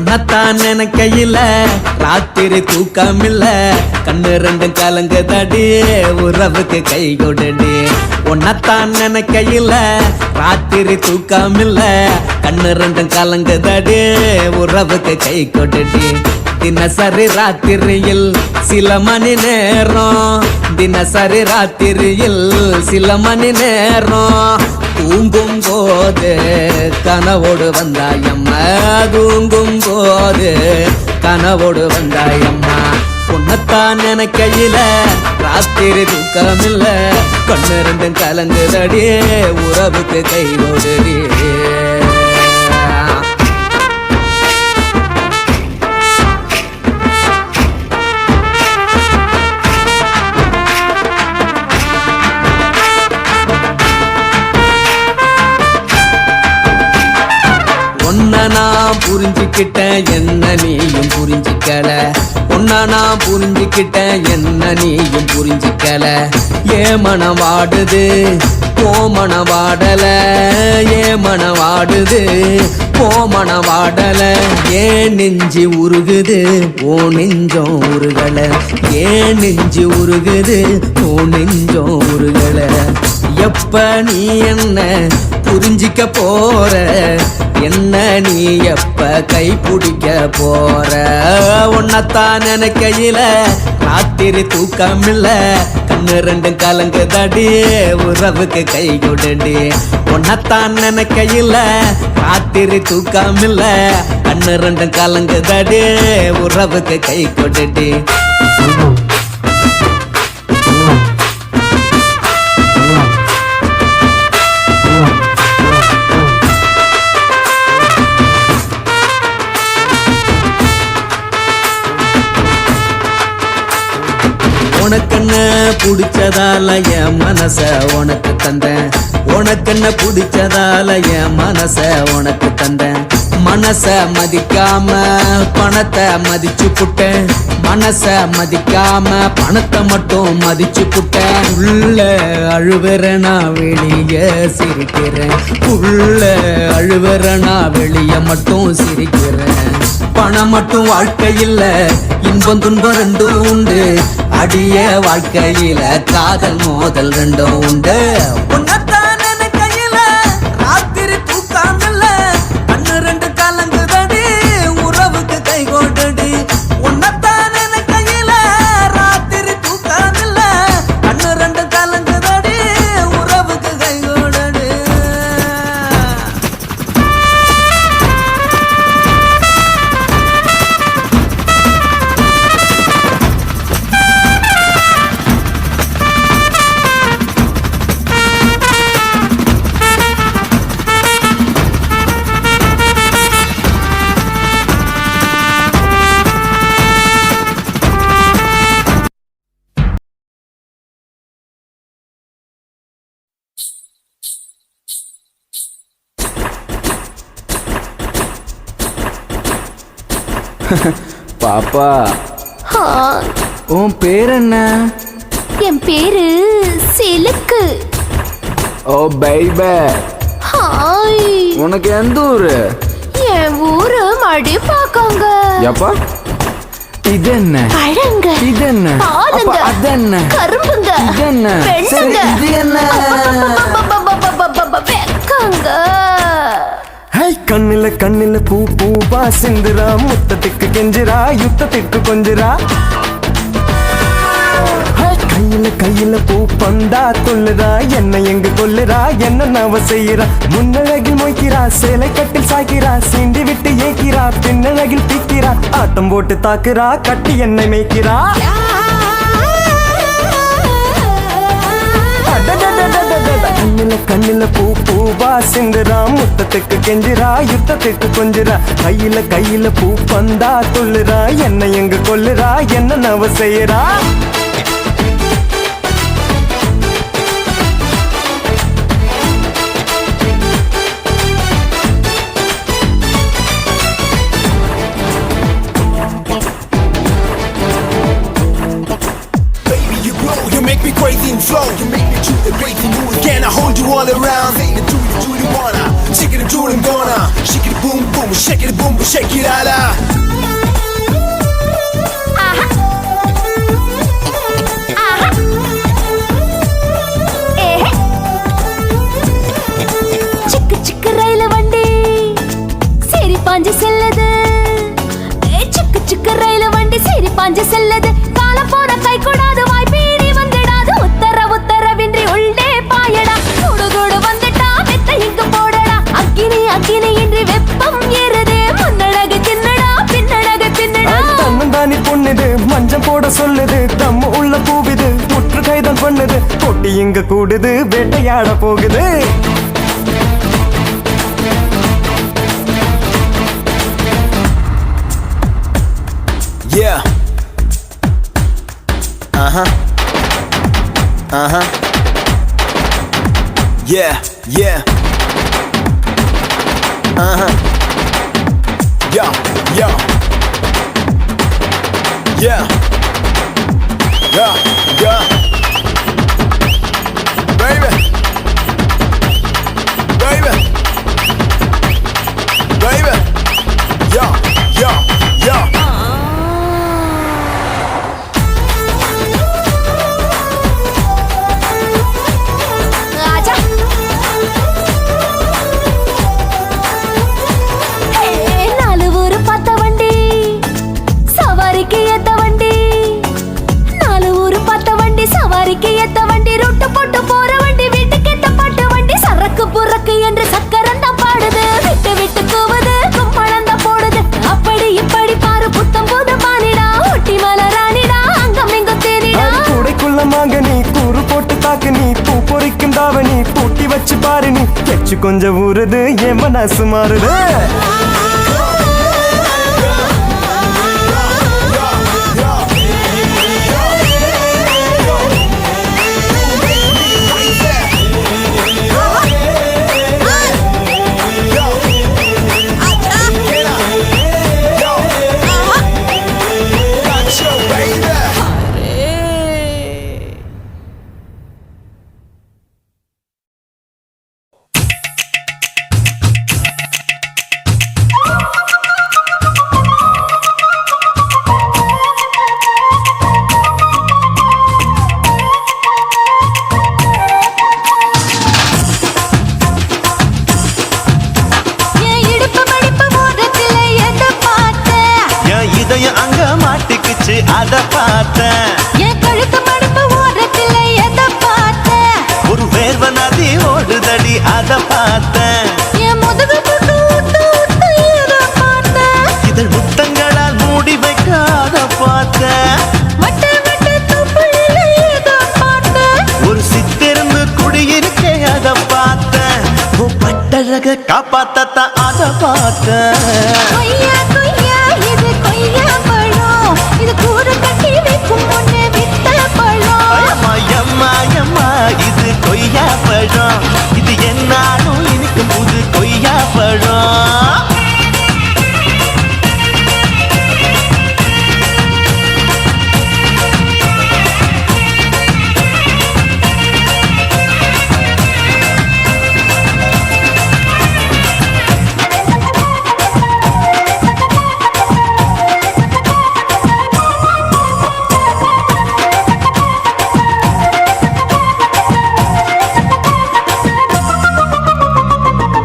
உன்னத்தான் நினைக்கையில ராத்திரி தூக்கமில்ல, கண்ணு ரெண்டும் கலங்குதடி உறவுக்கு கை கொடுடி. உன்னத்தான் நினைக்கையில ராத்திரி தூக்கமில்ல, கண்ணு ரெண்டும் கலங்குதடி உறவுக்கு கை கொடுடி. தினசரி ராத்திரியில் சில மணி நேரம், தினசரி ராத்திரியில் சில மணி நேரம் தூங்கும் போது கனவோடு வந்தாயம்மா, தூங்கும் போது கனவோடு வந்தாயம்மா. உன்னத்தான் நினைக்கையில ராத்திரி தூக்கமில்ல, கண்ணு ரெண்டும் கலங்குதடி உறவுக்கு கை ஓடுடி. உன்னை நான் புரிஞ்சுக்கிட்டேன், என்ன நீயும் புரிஞ்சிக்கல. உன்னை நான் புரிஞ்சுக்கிட்டேன், என்ன நீயும் புரிஞ்சிக்கல. ஏன் மனம் வாடுது போ மனம் வாடல, ஏன் மனம் வாடுது போ மனம் வாடல. ஏன் நெஞ்சு உருகுது ஓ நெஞ்சம் உருகல, ஏன் நெஞ்சு உருகுது ஓ நெஞ்சம் உருகல. எப்ப நீ என்ன புரிஞ்சிக்க போற, என்ன நீ எப்ப கை பிடிக்க போற. உன்னத்தான் நினைக்கையில ராத்திரி தூக்கமில்ல, கண்ணு ரெண்டும் கலங்குதடி உறவுக்கு கை கொடுடி. உன்னத்தான் நினைக்கையில ராத்திரி தூக்கமில்ல, கண்ணு ரெண்டும் கலங்குதடி உறவுக்கு கை கொடுடி. உனக்கென்ன பிடிச்சதால என் மனச உனக்கு தந்தேன், உனக்கென்ன பிடிச்சதால என் மனச உனக்கு தந்தேன். மனச மதிக்காம பணத்தை மதிச்சு புட்டேன், மனச மதிக்காம பணத்தை மட்டும் மதிச்சு புட்டேன். உள்ள அழுவுற நான் வெளிய சிரிக்கிறேன், உள்ள அழுவுற நான் வெளிய மட்டும் சிரிக்கிறேன். பணம் மட்டும் வாழ்க்கையில் இன்பம் துன்பம் ரெண்டும் உண்டு, அடிய வாழ்க்கையில காதல் மோதல் ரெண்டும் உண்டு. உன்னத்தான் நினைக்கையில ராத்திரி தூக்கமில்ல, கண்ணு ரெண்டு கலங்குதடி உறவுக்கு கை கொடுடி. உன்னத்தான் நினைக்கையில ராத்திரி தூக்கமில்ல, கண்ணு ரெண்டு கலங்குதடி உறவுக்கு கை கொடுடி. பாப்பா, ஹாய். உன் பேர் என்ன? என் பேரு சிலுக்கு. ஓ பைபே. ஹாய். உனக்கு எந்த ஊரு? என் ஊரு மடிப்பாக்கங்க. எப்பா இது என்ன? பழங்க. இது என்ன? பாலுங்க. அது என்ன? கரும்புங்க. இது என்ன? வெண்ணுங்க. இது என்ன? வெக்கங்க. கண்ணில கண்ணில பூ பூவா சிந்துரா, முத்தத்துக்கு கெஞ்சிரா யுத்தத்துக்கு கொஞ்சிரா. கையில கையில பூ பந்தா கொல்லுறா, என்ன எங்க கொல்லுறா, என்ன நவ செய்யறா. முன்னழகில் மொய்க்கிறா, சேலை கட்டில் சாய்க்கிறா, சீண்டி விட்டு ஏக்கிறா, பின்னழகில் தீக்கிறா, ஆட்டம் போட்டு தாக்குறா, கட்டி என்னை மேய்க்கிறா. கண்ணில கண்ணில பூ பூவா சிந்துரா, முத்தத்துக்கு கெஞ்சிரா யுத்தத்துக்கு கொஞ்சிரா. கையில கையில பூ பந்தா கொல்லுறா, என்ன எங்க கொல்லுறா, என்ன நவ செய்யறா. crazy and flow. You make me do the crazy moves. Can I hold you all around? Say the do you wanna? Shake it, do it, gonna. Shake it, boom, boom, shake it, boom, shake check it out. ஆஹா. ஆஹா. ஏஹே. சிக்கு சிக்கு ரயில் வண்டி சரி பாஞ்சு செல்லது. சிக்கு சிக்கு ரயில் வண்டி சரி பாஞ்சு செல்லது. காலம் போன கை கூடாது வாய் பீடி வந்துடாது. உத்தரவின்றி உள்ளே பாயடா. குடு குடு வந்துட்டா மெத்த இங்கு போடடா. அக்கினி அக்கினி இன்றி வெப்பம் ஏறுதே. முன்னழகு தின்னடா பின்னழகு தின்னடா. தன்னந்தானி பொண்ணுது மஞ்சம் போட சொல்லுது. தம்ம உள்ள பூவிது முற்று கைதான் பண்ணுது. கொட்டி இங்க கூடுது வேட்டையாட போகுது. Yeah. Yeah, yeah. Yeah, yeah. Yeah. Yeah, yeah. Baby. Baby. Baby. Yeah, yeah, yeah. ஆஜா. நாலு ஊரு பார்த்த வண்டி சவாரிக்கு ஏத்த வண்டி. நாலு ஊரு பார்த்த வண்டி சவாரிக்கு ஏத்த வண்டி. ரொட்டு போட்டு போற வண்டி வீட்டுக்கு ஏத்த பாட்டு வண்டி. சரக்கு புறக்கு என்று சக்கரம் தான் பாடுது. விட்டு விட்டு கூவுது கும்பளம் தான் போடுது. அப்படி இப்படி பாரு புத்தம் புது பானிடா. ஒட்டி மலராணிடா அங்கம் எங்கும் தேனிடா. கூடைக்குள்ள மாங்க நீ கூறு போட்டு தாக்கு நீ. பூ பொறிக்கும் தாவணி பூட்டி வச்சு பாரு நீ. எச்சு கொஞ்சம் ஊறுது என் மனசு மாறுது. என் இடுப்பு மடிப்பு ஓரத்துல எதை பார்த்தேன்? என் இதயம் அங்க மாட்டிக்குச்சு அத பார்த்தேன். என் கழுத்து மடிப்பு ஓரத்துல எதை பார்த்தேன்? ஒரு வேர்வ நதி ஓடுதடி அத பார்த்தேன். என் முதுகு புட்டு ஊத்து ஊத்து எதை பார்த்தேன்? இதழ் முத்தங்களால் மூடி வைக்க அத பார்த்தேன். வட்ட வட்ட துப்புளில எதை பார்த்தேன்? ஒரு சித்திருந்து குடியிருக்கே அத பார்த்தேன். உன் பட்டழக காப்பாத்தத்தான் அத பார்த்தேன். கொய்யா கொய்யா இது கொய்யா பழம். இது கூடு கட்டி வைக்கும் முன்னே வித்த பழம். அம்மா எம்மா எம்மா இது கொய்யா பழம். இது என்னாலும் இனிக்கும் புது கொய்யா பழம்.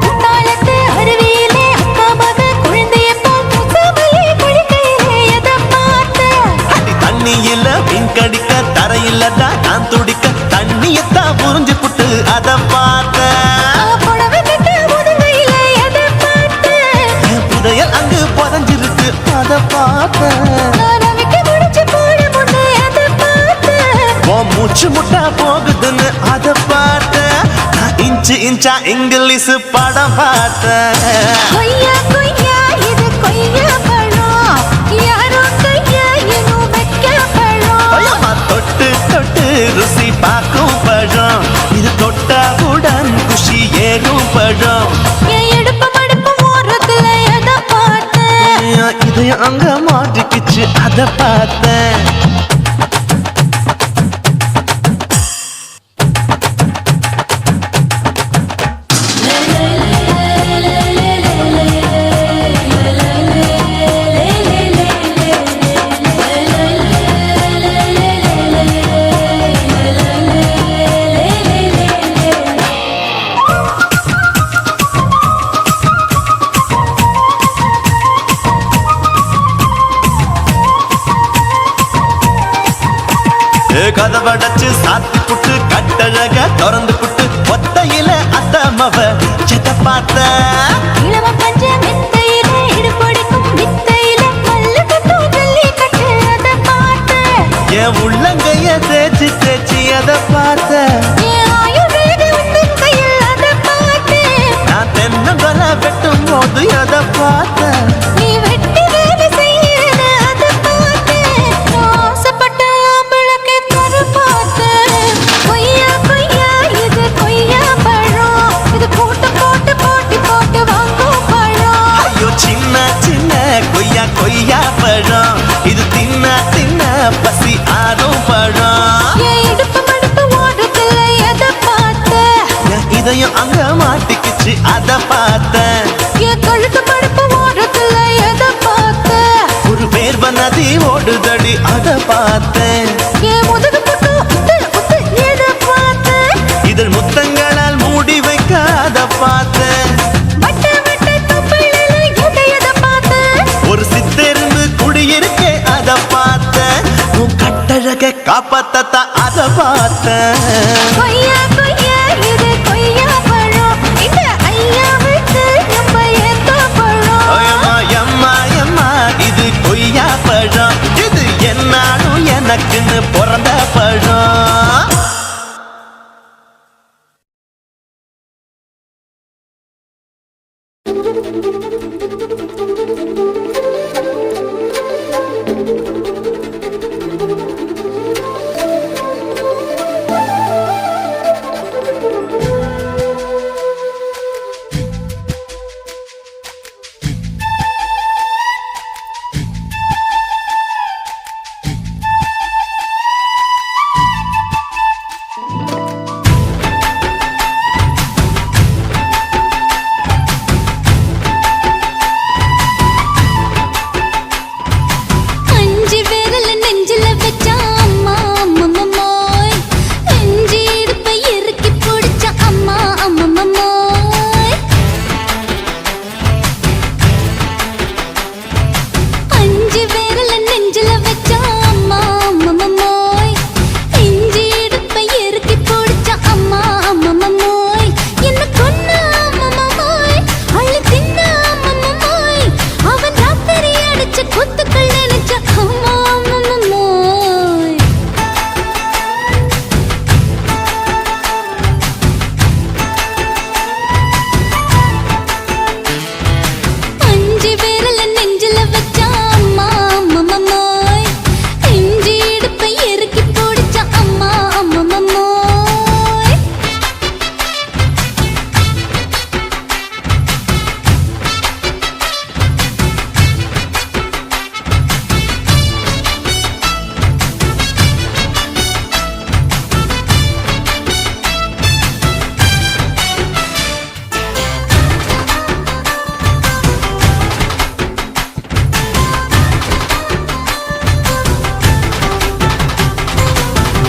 குத்தாலத்து அருவியிலே அக்கா மக குழந்தைய போல் முகமையை குளிக்கையிலே எதை பார்த்தேன்? அடி தண்ணியில மீன் கடிக்க தரையில்லடா நான் துடிக்க தண்ணியத்தான் புரிஞ்சு புட்டு அத பார்த்தேன். புடவை கட்டு முதுகையிலே எதை பார்த்தேன்? என் புதையல் அங்கு புதஞ்சிருக்கு அத பார்த்தேன். நான் அவிக்க முடிச்சு போட முன்னே எதை பார்த்தேன்? உன் மூச்சு முட்டா போகுதுன்னு அத பார்த்தேன். நான் இன்ச்சு இன்ச்சா இங்கிலீஷ் படம் பார்த்தேன். கொய்யா கொய்யா இது கொய்யா பழம். யாரோ கையா இன்னும் வைக்க பழம். ஐயம்மா தொட்டு தொட்டு ருசி பார்க்கும் பழம். இது தொட்டாவுடன் குஷி ஏறும் பழம். என் இடுப்பு மடிப்பு ஓரத்துல எதை பார்த்தேன்? என் இதயம் அங்க மாட்டிக்குச்சு அத பார்த்தேன். கதவடைச்சு சாத்தி புட்டு கட்டழக திறந்து புட்டு ஒத்தையில அத்தமவ செத்த பார்த்த இளவ பஞ்ச மெத்தையில இடுபடிக்கும் வித்தையில மல்லு கட்டும் ஜல்லி கட்டு அத பார்த்த என் உள்ளங்கைய தேய்ச்சி தேய்ச்சி அதை பார்த்த என் ஆயுர்வேத உந்தன் கையில் அத பார்த்த நான் தென்னங்கொலை வெட்டும் போது அதை பார்த்த நீ வெட்டி வேலை செய்யறத அத பார்த்த ஆசைப்பட்ட ஆம்பளுக்கு தர பார்த்த கொய்யா கொய்யா இது கொய்யா பழம் இது போட்டு போட்டு போட்டி போட்டு வாங்கும் பழம் ஐயோ சின்ன சின்ன கொய்யா கொய்யா பழம் இது தின்ன தின்ன பசி ஆறும் பழம் என் இடுப்பு மடுப்பு ஓடுறதுல எதை பார்த்த என் இதயம் அங்க மாட்டிக்கிச்சு அதை பார்த்தேன் என் கழுத்து மடுப்பு ஓடுறதுல எதை பார்த்த ஒரு வேர்வ நதி ஓடுதடி அதை பார்த்தேன் என் முதுகு புட்டு உத்து உத்து எதை பார்த்த இதில் முத்தங்களால் மூடி வைக்க அதை பார்த்தேன் வட்ட வட்ட தொப்பிளில எதை பார்த்த ஒரு சித்தெரும்பு குடியிருக்கே அதை பார்த்தேன் உன் கட்டழக காப்பாத்தத்தான் அதை பார்த்தேன் கொய்யா கொய்யா இது கொய்யா பழம் இந்த ஐயாவுக்கு நம்ம எந்த பழம் அம்மா எம்மா எம்மா இது கொய்யா பழம் இது என்னாலும் எனக்குன்னு பிறந்த பழம் அஞ்சு விரல் நெஞ்சில வச்சா அம்மா அம்மம்மோய் நெஞ்சி இடுப்பை இறுக்கி பிடிச்ச அம்மா அம்மம்மோய் அஞ்சு விரல் நெஞ்சில வச்சா அம்மா அம்மம்மோய் நெஞ்சி இடுப்பை இறுக்கி பிடிச்ச அம்மா அம்மம்மோய் என்ன கொன்ன அம்மம்மோய் அள்ளி தின்ன அம்மம்மோய் அவன் ராத்திரி அடிச்ச குத்துக்கள் நினைச்ச அம்மா அம்மம்மோய் அஞ்சு விரல் நெஞ்சில வச்சா அம்மா அம்மம்மோய் நெஞ்சி இடுப்பை இறுக்கி பிடிச்ச அம்மா அம்மம்மோய்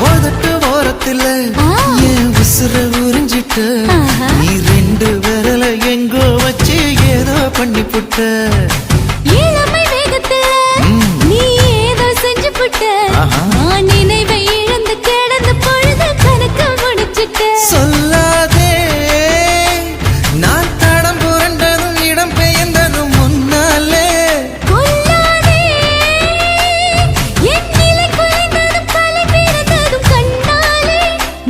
உதட்டு ஓரத்துல என் உசுர உறிஞ்சிட்ட ஆஹா. நீ ரெண்டு விரல எங்கோ வச்சு ஏதோ பண்ணி புட்ட இளமை வேகத்துல நீ ஏதோ செஞ்சு புட்ட ஆஹா. நான் நினைவை இழந்து கிடந்த பொழுது கணக்கு முடிச்சிட்ட சொல்லாதே நான் தடம் புரண்டதும் இடம் பெயர்ந்ததும் முன்னாலே கொல்லாதே என் நிலை குலைந்ததும் தலை பிறந்ததும் கண்ணாலே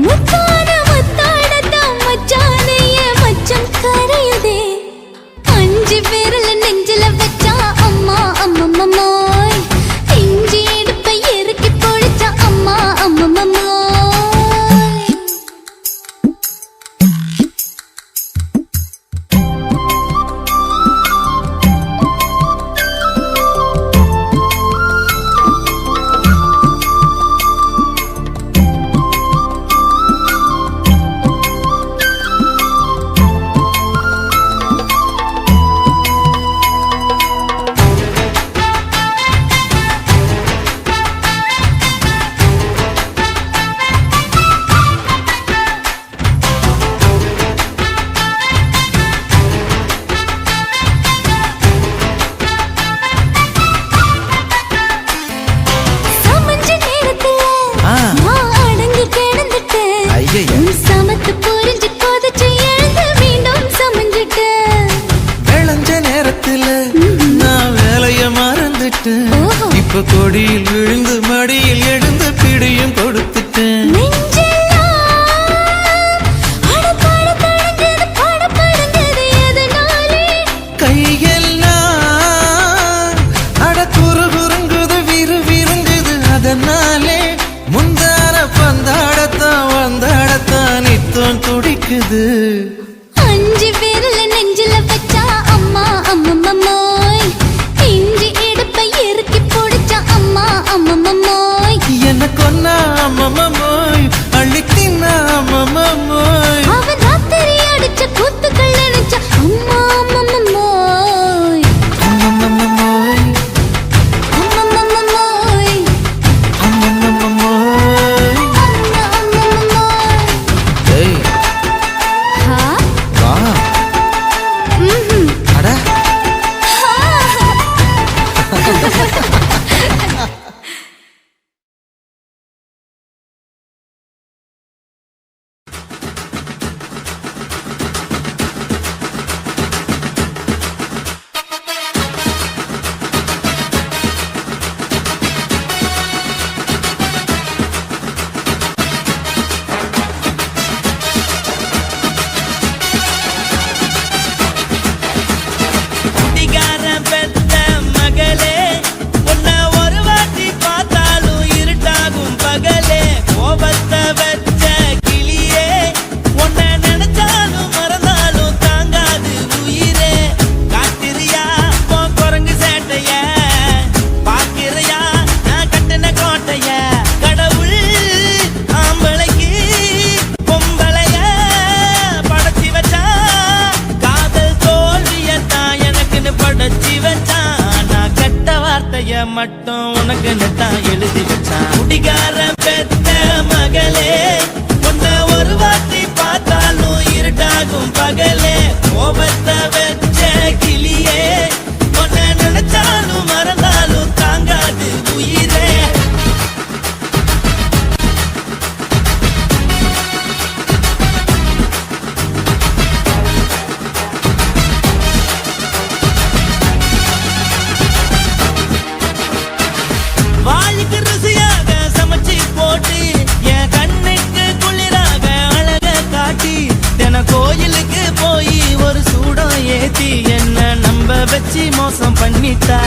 முத்தான முத்தாடத்தான் மச்சானே என் இனிக்குது. 5 விரல நெஞ்சில வச்சா அம்மா அம்மம்மோய், இஞ்சி இடுப்பை இறுக்கி பிடிச்சா அம்மா அம்மம்மோய், என்ன கொன்னா அம்மம்மோய், அள்ளி தின்னா அம்மம்மோய். அவன் ராத்திரி அடிச்ச கூத்துக்கள் நினைச்சா அம்மா அம்மம்மோய், அம்மம்மோய், அம்மம்மோய், அம்மம்மோய். அம்மம்மோய். ஏய் ஹா? வா. ம்ஹும். அட குடிகாரன் பெத்த மகளே, உன்னை ஒரு வாட்டி பார்த்தாலும் இருட்டாகும் பகலே. கோபத்தை வச்ச கிளியே, உன்னை நினைச்சாலும் மறந்தாலும் தாங்காது உயிரே. காட்டுறியா உன் குரங்கு சேட்டைய, பாக்கிறியா நான் கட்டின கோட்டைய. கடவுள் ஆம்பளைக்கு பொம்பளைய படைச்சி வச்சா, காதல் தோல்வியத்தான் எனக்குன்னு படைச்சி வச்சான். நான் கெட்ட வார்த்தைய மட்டும் உனக்குன்னு தான் எழுதி வச்சான். குடிகாரன் பெத்த மகளே, உன்னை ஒரு வாட்டி பார்த்தாலும் இருட்டாகும் பகலே. கோபத்தை வச்ச கிளியே, உன்னை நினைச்சாலும் மறந்தாலும் தாங்காது உயிரே. வாய்க்கு ருசியாக சமைச்சு போட்டு, என் கண்ணுக்கு குளிராக அழக காட்டி, தின கோயிலுக்கு போய் ஒரு சூடம் ஏத்தி என்ன நம்ப வச்சு மோசம் பண்ணிட்டா.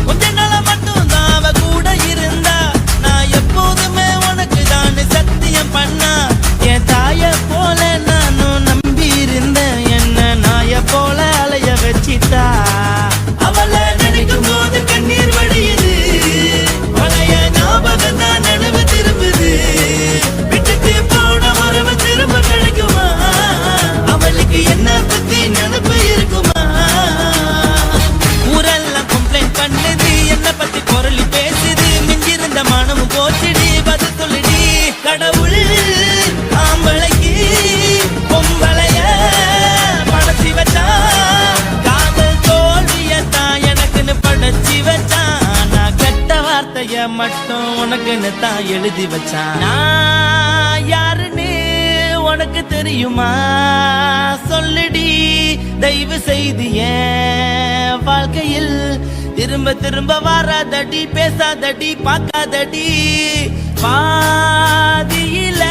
கொஞ்ச நாள மட்டும் தான் அவ கூட இருந்தா, நான் எப்போதுமே உனக்கு தான் சத்தியம் பண்ணா. என் தாய போல நானும் நம்பி இருந்தேன், என்ன நாய போல அலைய வச்சிட்டா. அவளை நினைக்கும் போது கண்ணீர் வடியுது, பழைய ஞாபகம் தான் நினைவு திரும்புது. விட்டுட்டு போன உறவு திரும்ப கிடைக்குமா? அவளுக்கு என்ன பத்தி நினைப்பு இருக்குமா? ஊரெல்லாம் கம்ப்ளைண்ட் பண்ணுது, என்ன பத்தி பொருளி பேசுது. மிஞ்சிருந்த மனமும் போச்சுடி, பதில் சொல்லுடி. கடவுள் ஆம்பளைக்கு பொம்பளைய படைச்சி வச்சா, காதல் தோல்வியத்தான் எனக்குன்னு படைச்சி வச்சான். நான் கெட்ட வார்த்தைய மட்டும் உனக்குன்னு தான் எழுதி வச்சான். நான் யாருன்னு உனக்கு தெரியுமா? சொல்லுடி தயவு செய்து என் வாழ்க்கையில் திரும்ப திரும்ப வராதடி, பேசாதடி, பார்க்காதடி. பாதியில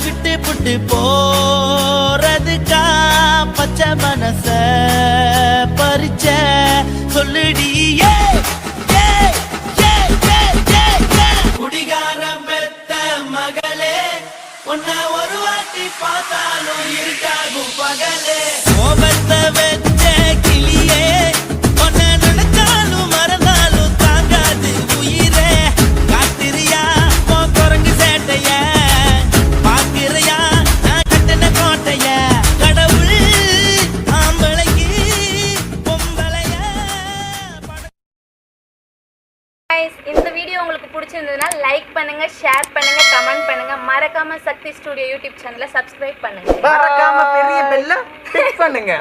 விட்டு புட்டு போறதுக்கா பச்சை மனச பறிச்ச சொல்லுடி. குடிகாரம் பெத்த மகளே, உன்னை ஒரு வாட்டி பார்த்தாலும் இருட்டாகும் பகலே. கோபத்தை வச்ச கிளியே, உன்னை நினைச்சாலும் மறந்தாலும் தாங்காது உயிரே. காட்டுறியா உன் குரங்கு சேட்டைய, பாக்கிறியா நான் கட்டின கோட்டைய. கடவுள் ஆம்பளைக்கு பொம்பளைய Guys, இந்த வீடியோ உங்களுக்கு பிடிச்சிருந்ததுன்னா லைக் பண்ணுங்க, ஷேர் பண்ணுங்க, கமெண்ட் பண்ணுங்க. மறக்காம சக்தி ஸ்டுடியோ யூடியூப் சேனலை சப்ஸ்கிரைப் பண்ணுங்க. மறக்காம பெரிய பெல்ல கிளிக் பண்ணுங்க.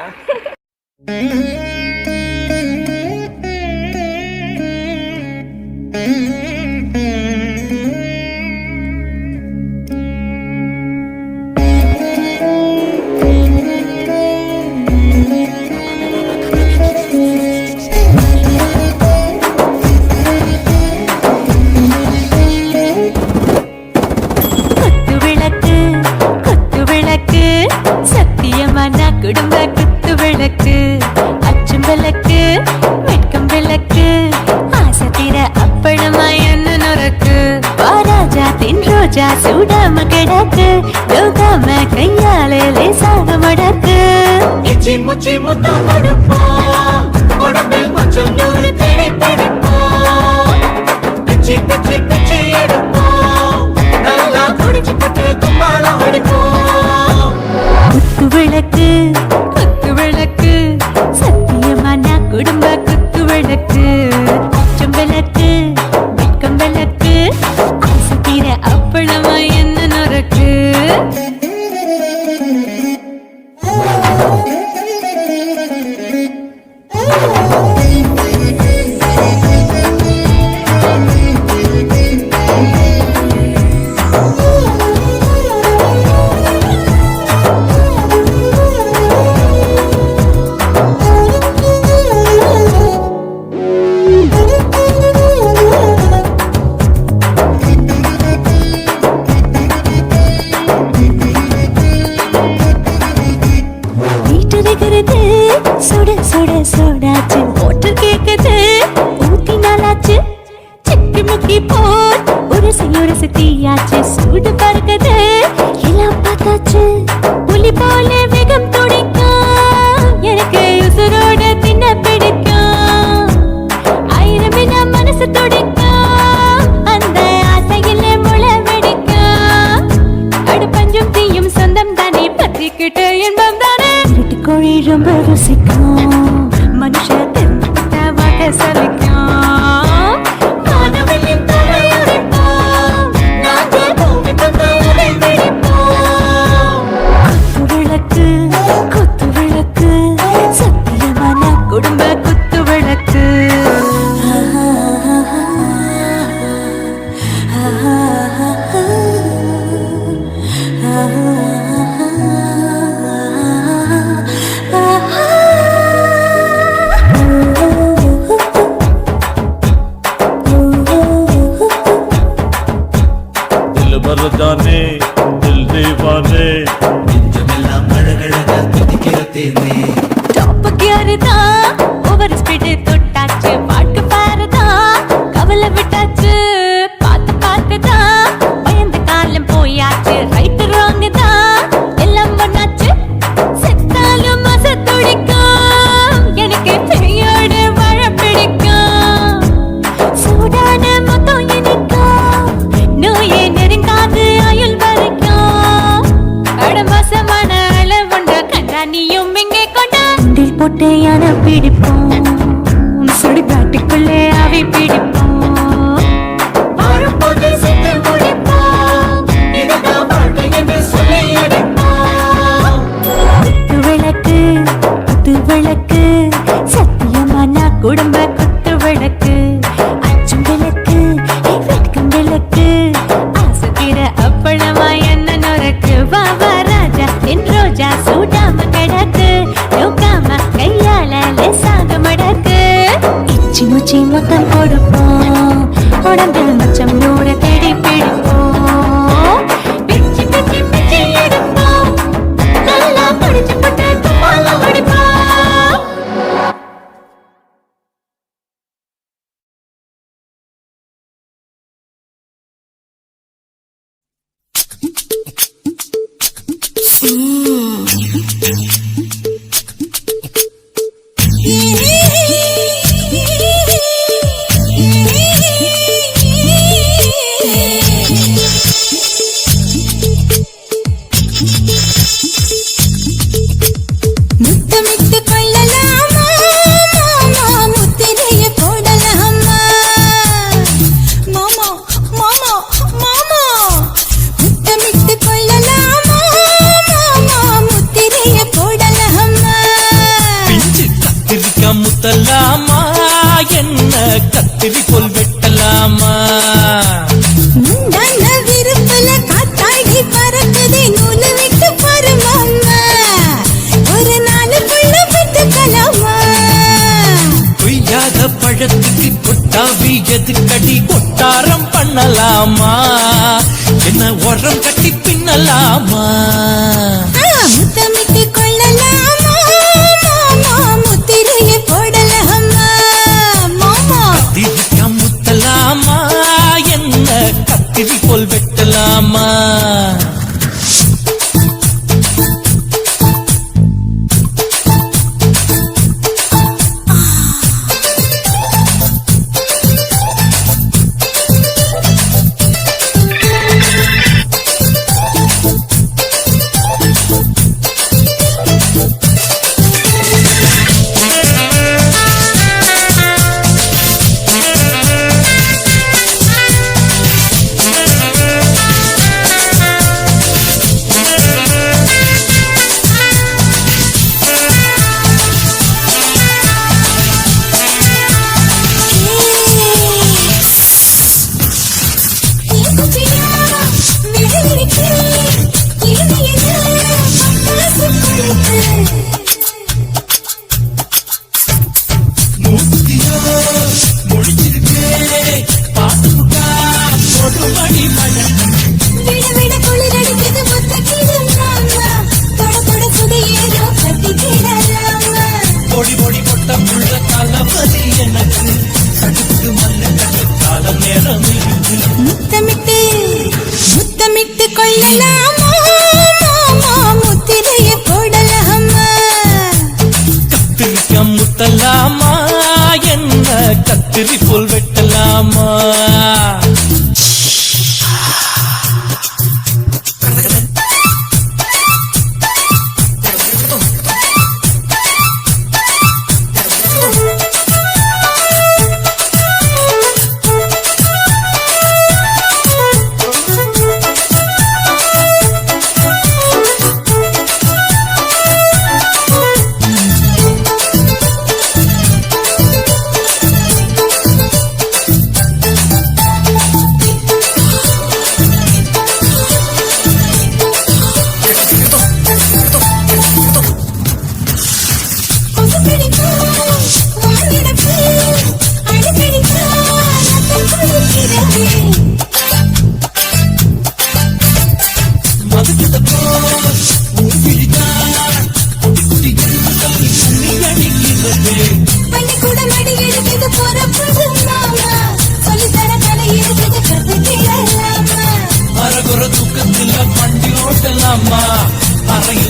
குடும்ப குத்து விளக்கு தூக்காம கையாலே லேசாக மடக்கு இச்சி முச்சி முத்தம் கொடுப்போம் உடம்பில் கொஞ்சம் நூறு தேடி பிடிப்போம் பிச்சி பிச்சி பிச்சி எடுப்போம் நல்லா குடிச்சு பட்டு கும்பாலம் அடிப்போம் குத்து விளக்கு சத்தியமா நான் குடும்ப குத்து விளக்கு குச்சம் விளக்கு வெட்கம் விளக்கு ஆசைக்கிற அப்பளமா என்ன நொறுக்கு சுட சுட சோடாச்சு மோட்டர் கேக்குது ஊத்தி நாளாச்சு சிக்கி முக்கி போர் உரசி தீயாச்சு சூடு பறக்குது எல்லாம் பார்த்தாச்சு புலி போல வேகம் துடிக்கும் எனக்கு உசுரோட தின்ன பிடிக்கும் ஆயிரம் மனசு துடிக்கும் அந்த ஆசையில முளை வெடிக்கும் அடுப்பஞ்சும் தீயும் சொந்தம் தானே பத்திக்கிட்டு இன்பம் தானே கோழி ரொம்ப ருசிக்கும் மனுஷ தெரிஞ்சுக்கிட்டவாக சலிக்கும் காணவெளியும் தலையுடைப்போம் நாங்கள் பூமி பந்தலை வெடிப்போம் குத்து விளக்கு சத்தியமான குடும்ப குத்து விளக்கு जाने दिल दीवाने நெஞ்சமெல்லாம் அழகழகா துடிக்கிற தேனே டாப் கியர்தா ஓவர் ஸ்பீட் தொட்டாச்சு பாட்டு பாருதா கவலை விட்டாச்சு பார்த்துதா பயந்து காலம் போயாச்சு ரைட் ராங் தான் எல்லாம் ஒண்ணாச்சு செத்தாலும் மச துடிக்கும் எனக்கு பெரியோட வாழ பிடிக்கும் சூடான மொத்தம் எனக்கும் நோயே நெருங்காது ஆயுள் வரைக்கும் அடமசமான அளவுண்ட கண்டா நீயும் இங்கே கொண்டா உண்டில் போட்டு யானை பிடிப்போம் சுடுகாட்டுக்குள்ளே அவை பிடிப்போம் வாழும்போது செத்து முடிப்போம் இதுதான் வாழ்க்கை என்று சொல்லி அடிப்போம் குத்து விளக்கு சத்தியமான குடும்ப குத்து விளக்கு அச்சும் விளக்கு வெட்கம் விளக்கு ஆசைக்கிற அப்பளமா என்ன நொறுக்கு வாவா ராஜா என் ரோஜா சூடாம கிடக்கு நோக்காம கையால லேசாக மடக்கு இச்சி முச்சி மொத்தம் கொடுப்போம் உடம்பில் மச்சம் நூறு தேடி பிடிப்போம் பிச்சி பிச்சி பிச்சி எடுப்போம் நல்லா படிச்சு பட்டு தும்பாலம் அடிப்போம் முத்தமிட்டு கொள்ளலாமா மாமா முத்திரைய போடலாமா மாமா மாமா மாமா முத்தமிட்டு கொள்ளலாமா மாமா முத்திரைய போடலாமா பிஞ்சு கத்திரிக்கா முத்தலாமா என்ன கத்திரி போல் வெட்டலாமா முந்தான விருப்பல காத்தாடி பறக்குதே நூலு விட்டு பருமாமா ஒரு நாளுக்குள்ள விட்டுக்கலாமா கொய்யாத பழத்துக்கு கொட்டாவி எதுக்கடி கொட்டாரம் பண்ணலாமா என்ன உரம் கட்டி பின்னலாமா முத்தமிட்டு கொள்ளலாமா மாமா முத்திரைய போடலாமா மாமா கத்திரிக்கா முத்தலாமா என்ன கத்திரி போல் வெட்டலாமா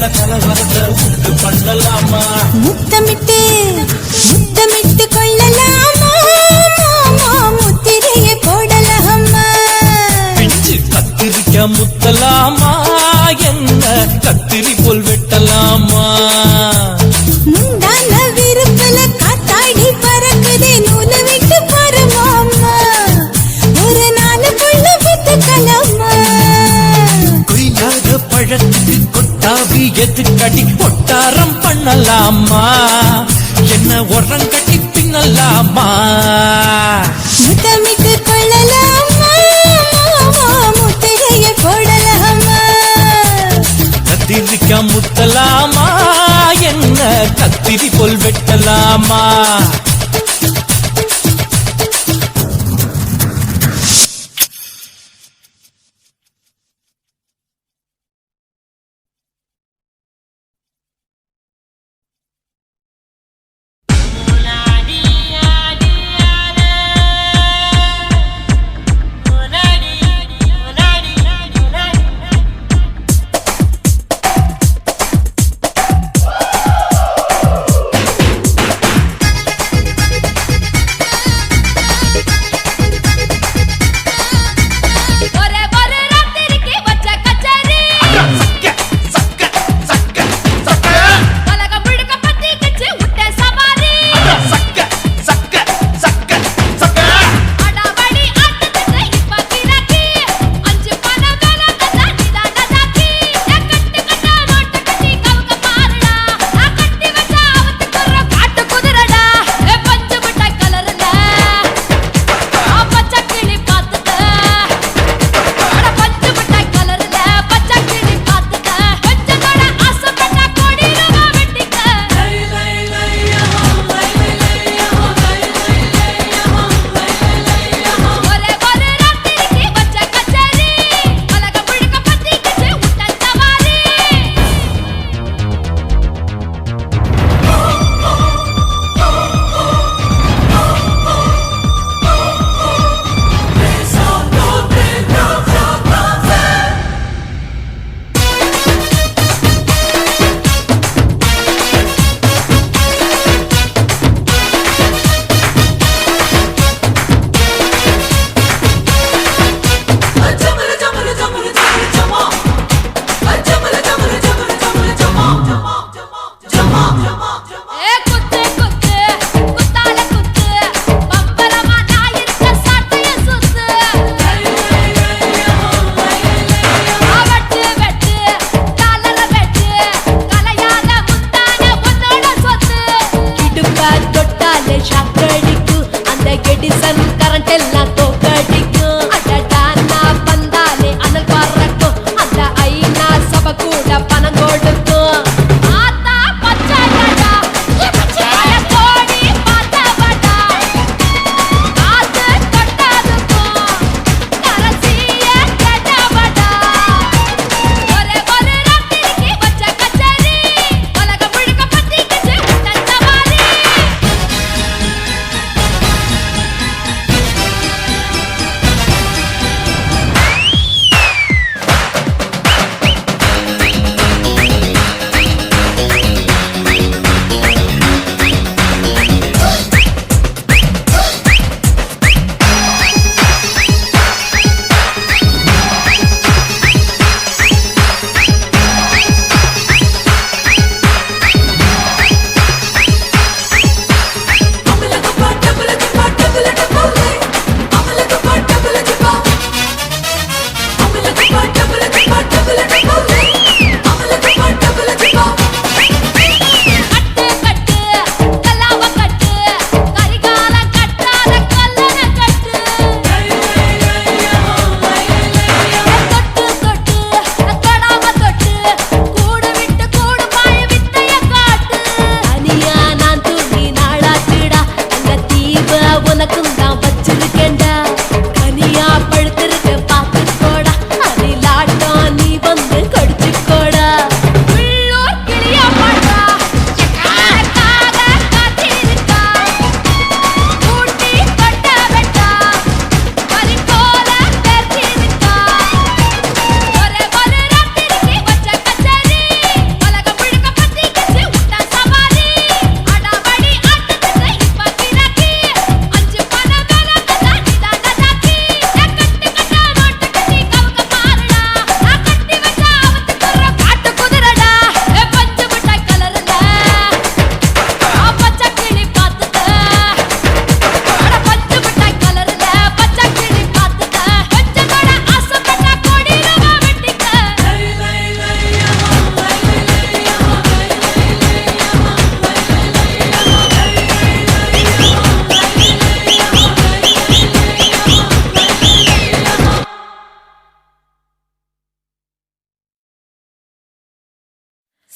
மேல கலவரத்தை உண்டு பண்ணலாமா முத்தமிட்டு முத்தமிட்டு கொள்ளலாமா மாமா முத்திரையை போடலாமா பிஞ்சு கத்திரிக்க முத்தலாமா என்ன கத்திரி போல் வெட்டலாமா முந்தான விருப்பல காத்தாடி பறக்குதே நூல விட்டு பாரு மாமா ஒரு நாலு புள்ள வித்துக்கலாமா கொய்யாத பழத்துக்கு கொட்டாவி எதுக்கடி ஒட்டாரம் பண்ணலாமா என்ன உரம் கட்டி பின்னலாமா முத்தமிட்டு கொள்ளலாமா மாமா முத்திரையை போடலாமா கத்திரிக்க முத்தலாமா என்ன கத்திரி போல் வெட்டலாமா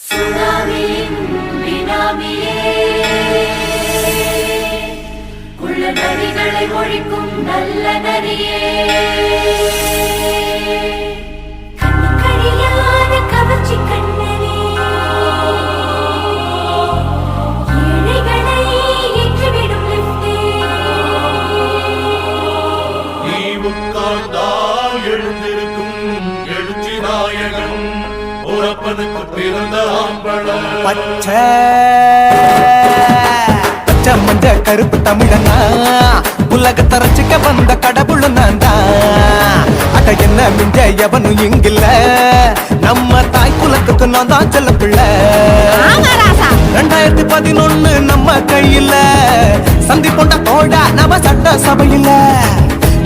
சுனாமியின் பினாமியே உள்ள நரிகளை ஒழிக்கும் நல்ல நரியே கண்ணுக்கடியான கவர்ச்சி கண்ணனே ஏழைகளை ஏற்றிவிடும் லிப்டே நீ உட்கார்ந்தால் எழுந்திருக்கும் எழுச்சி நாயகன் உறப்பனுக்கு பிறந்த ஆம்பளம் பச்சை மஞ்ச கருப்பு தமிழனா உலகத்தை ரசிக்க வந்த கடவுள் நான் தான். அட என்ன மிஞ்ச எவனும் இங்கில்ல, நம்ம தாய் குலத்துக்கு நான் தான் செல்ல பிள்ளை. 2011 நம்ம கையில சந்தி போட்ட தோடா நம்ம சட்ட சபையில.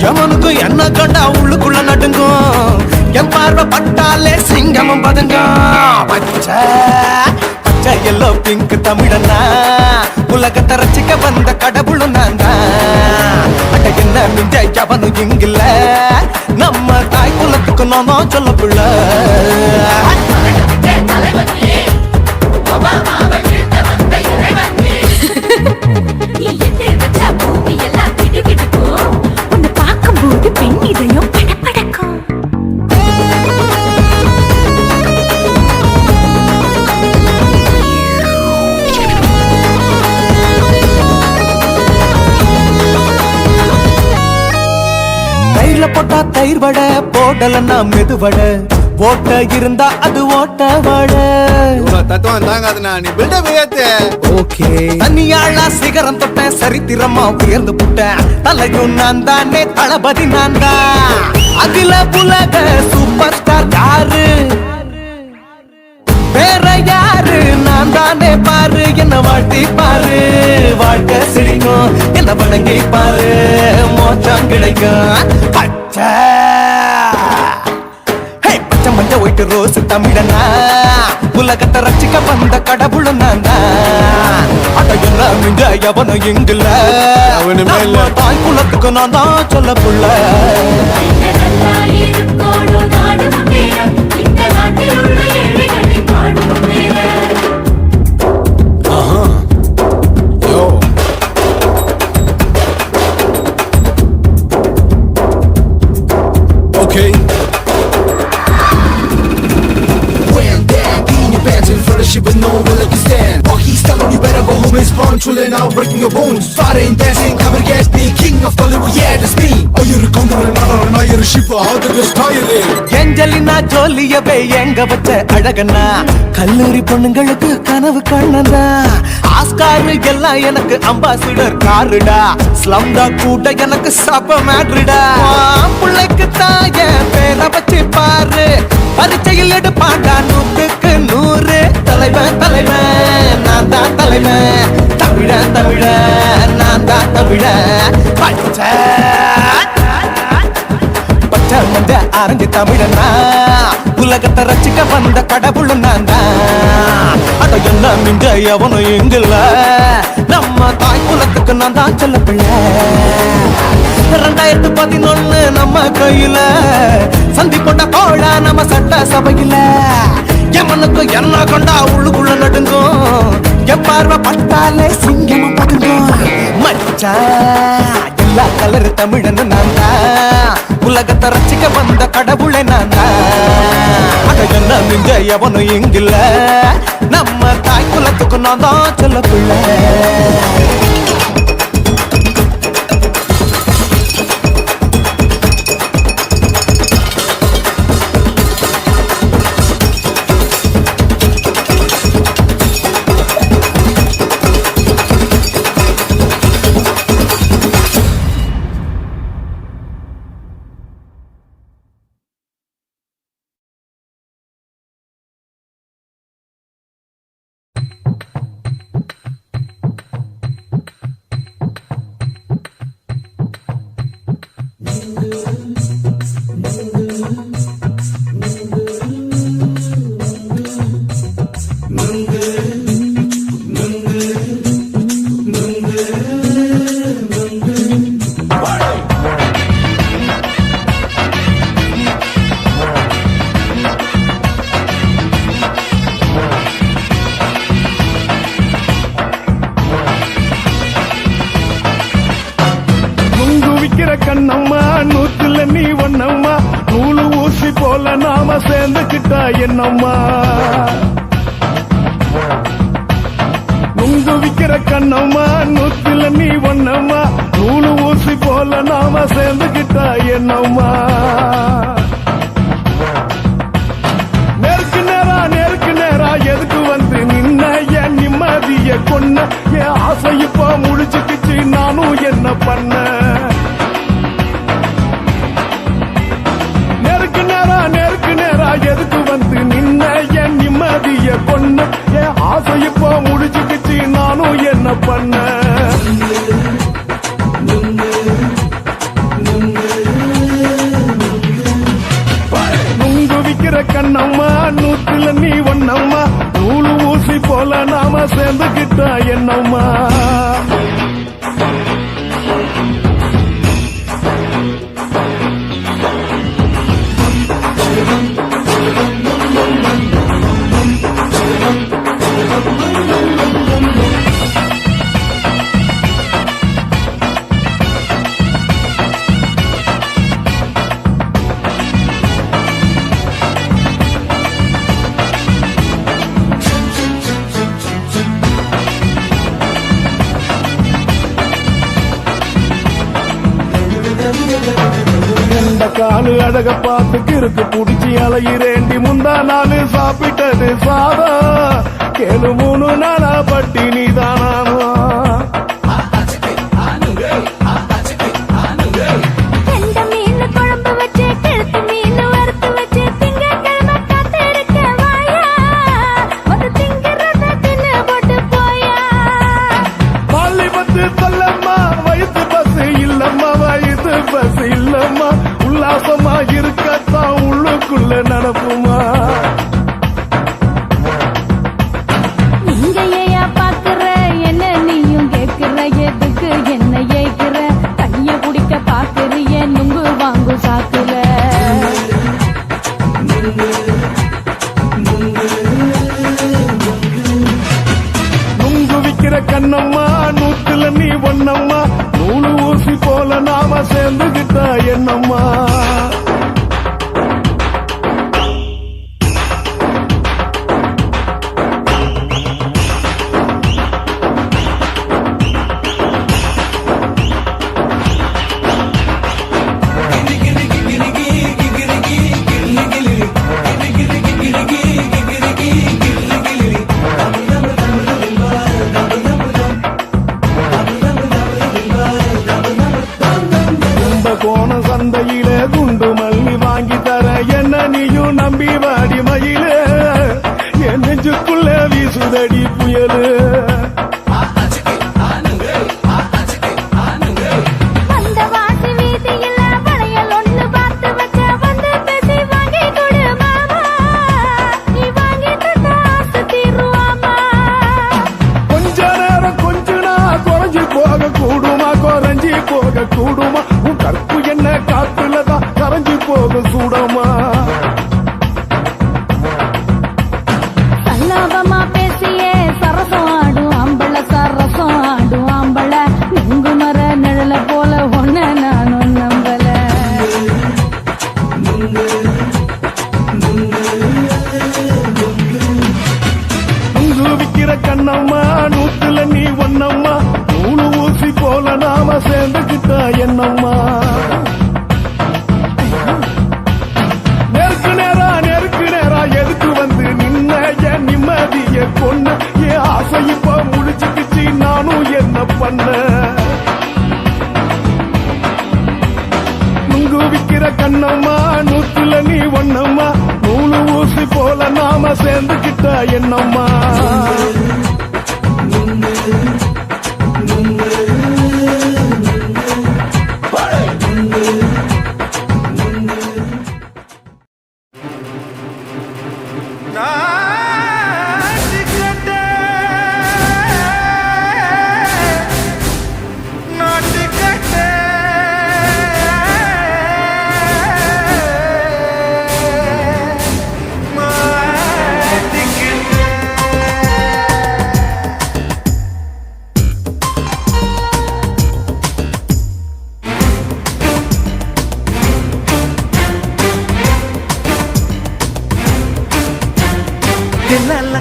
எவனுக்கு என்ன கண்டா உள்ளுக்குள்ள நடுங்கும், என் பார்வை பட்டாலே சிங்கமும் பதுங்கும். பச்சை பச்சை எல்லோ பிங்க் தமிழனா உலகத்தை ரசிக்க வந்த கடவுளும் நான் தான். அட என்ன மிஞ்ச எவனும் இங்கில்ல, நம்ம தாய் குலத்துக்கு நான் தான் சொல்ல பிள்ளை. உன்னை பார்க்கும்போது பெண் இதயம் படபடக்கும். தயிர்ல போட்டா தயிர் வடை, போடலன்னா மெது வடை, ஓட்ட இருந்தா அது ஓட்ட வடை. தத்துவம் தாங்காதுண்ணா, நீ பில்டப் ஏத்து. ஓகே தனியாளா சிகரம் தொட்டேன், சரித்திரமா உயர்ந்து புட்டேன். தலையும் நான் தானே, தளபதி நான் தான். அகில உலக சூப்பர் ஸ்டார் யாரு, வேற யாரு, நான் தானே பாரு. என்ன வாழ்த்தி பாரு, வாழ்க்கை சிரிக்கும். என்ன வணங்கி பாரு, மோச்சம் கிடைக்கும். பச்சை பச்சை மஞ்ச ஒயிட்டு ரோஸ் தமிழனா உலகத்தை ரசிக்க வந்த கடவுள் நான் தான். அட என்ன மிஞ்ச எவனும் இங்கில்ல, அவனுமே இல்ல. நம்ம தாய் குலத்துக்கு நான் தான் சொல்ல புள்ள. Okay. Wham bam, being your pants in front of shit with no one will let you stand. Walk he's telling you better go home and spawn, chilling out, breaking your bones. Fighting, dancing, cover gas, being king of Hollywood, yeah, that's me. Oh, you're a condor and another, you're a shipper, how did this tie it in? Angelina ஜோலியவே எங்க வச்ச அழகனா, கல்லூரி பொண்ணுங்களுக்கு கனவு கண்ணனா. Oscar எல்லாம் எனக்கு ambassador காருடா, ஸ்லம்டா கூட எனக்கு சப மேட்ருடா. பிள்ளைக்கு தாய பேரை வச்சு பாரு, பரீட்சையில் எடுப்பாண்டா 100க்கு 100. தலைவன் தலைவன் நான் தான் தலைவன், தமிழன் தமிழன் நான் தான் தமிழன். பச்சை பச்சை மஞ்ச ஆரஞ்சு தமிழனா உலகத்தை ரசிக்க வந்த கடவுள் நான் தான். அட என்ன மிஞ்ச எவனும் இங்கில்ல, நம்ம தாய் குலத்துக்கு நான் தான் சொல்ல பிள்ளை. 2011 நம்ம கையில சந்தி போட்ட தோழா நம்ம சட்ட சபையில. எவனுக்கு என்ன கொண்டா உள்ளுக்குள்ள நடுங்கும், என் பார்வை பட்டாலே சிங்கமும் பதுங்கும். மச்சா எல்லா கலர் தமிழன் நான் தான், உலகத்தை ரசிக்க வந்த கடவுளை நான் தான். அட என்ன மிஞ்ச எவனும் இங்கில்ல, நம்ம தாய் குலத்துக்கு நான் தான் சொல்ல பிள்ளை. சேர்ந்துக்கிட்டா என்னம்மா நுங்கு விக்கிற கண்ணம்மா நூத்தில நீ ஒண்ணம்மா நூலு ஊசி போல நாம சேர்ந்துக்கிட்டா என்னம்மா நேருக்கு நேரா எதுக்கு வந்து நின்ன என் நிம்மதிய கொன்ன என் ஆசை இப்ப முழிச்சுக்கிச்சு நானும் என்ன பண்ண நேருக்கு நேரா எதுக்கு வந்து நின்ன என் நிம்மதிய கொன்ன என் ஆசை இப்ப முடிச்சுக்கிச்சு நானும் என்ன பண்ண நுங்கு விக்கிற கண்ணம்மா நூத்துல நீ ஒண்ணம்மா நூலு ஊசி போல நாம சேர்ந்துக்கிட்டா என்னம்மா காலு அழக பார்த்து கிறுக்கு புடிச்சி அலையிறேண்டி முந்தா நாலு சாப்பிட்டது சாதம் கேளு 3 நாளா பட்டினி தானாமா வயிற்று பசு இல்லம்மா வயிற்று பசு இல்லம்மா உல்லாசமா இருக்கத்தான் உள்ளுக்குள்ள நடப்புமா நீங்க ஏயா பாக்குற என்ன நீயும் கேக்குற எதுக்கு என்ன ஏக்குற கைய குடிக்க பாக்குறிய நுங்கு வாங்கு சாக்குல நுங்கு விக்கிற கண்ணம்மா நூத்துல நீ ஒண்ணம்மா நூலு ஊசி போல நாம சேர்ந்துகிட்டா என்னம்மா கோண சந்தையில குண்டு மல்லி வாங்கி தர என்ன நீயும் நம்பி வாடி மயில என் நெஞ்சுக்குள்ள வீசுதடி புயலு கொஞ்ச நேரம் கொஞ்சனா குறைஞ்சி போக கூடுமா குறைஞ்சி போக கூடுமா உன் கற்பு என்ன காத்துலதான் கரைஞ்சி போக சூடமா சல்லாபமா பேசியே சரசம் ஆடும் ஆம்பள சரசம் ஆடும் ஆம்பள நுங்கு மர நிழல போல ஒன்ன நானும் நம்பல நுங்கு விக்கிற கண்ணம்மா நூத்துல நீ ஒண்ணம்மா நூலு ஊசி போல நாம சேர்ந்துக்கிட்டா என்னம்மா நேருக்கு நேரா எதுக்கு வந்து நின்ன என் நிம்மதிய கொன்ன என் ஆசை இப்ப முடிச்சுக்கிச்சு நானும் என்ன பண்ண நுங்கு விக்கிற கண்ணம்மா நூத்துல நீ ஒண்ணம்மா நூலு ஊசி போல நாம சேர்ந்துக்கிட்டா என்னம்மா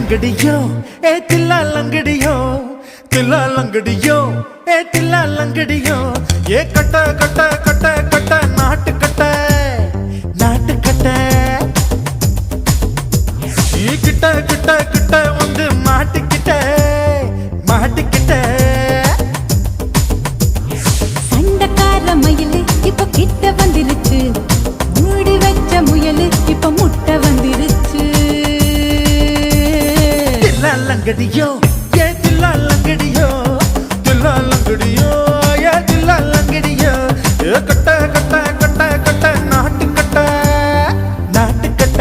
லங்கடியோ ஏ தில்லா லங்கடியோ தில்லா லங்கடியோ ஏ தில்லா லங்கடியோ ஏ கட்ட கட்ட கட்ட கட்ட நாட்டு கட்ட நாட்டு கட்ட ஈ கிட்ட கிட்ட கிட்ட வந்து மாட்டிக்கிட்ட மாட்டிக்கிட்ட சண்டக்கார மயிலு இப்ப கிட்ட வந்துருச்சு மூடி வச்ச முயலு இப்ப முட்டை வந்துருச்சு தில்லா லங்கடியோ ஏ தில்லா லங்கடியோ தில்லா லங்கடியோ ஏ தில்லா லங்கடியோ ஏ கட்ட கட்ட கட்ட கட்ட நாட்டு கட்ட நாட்டு கட்ட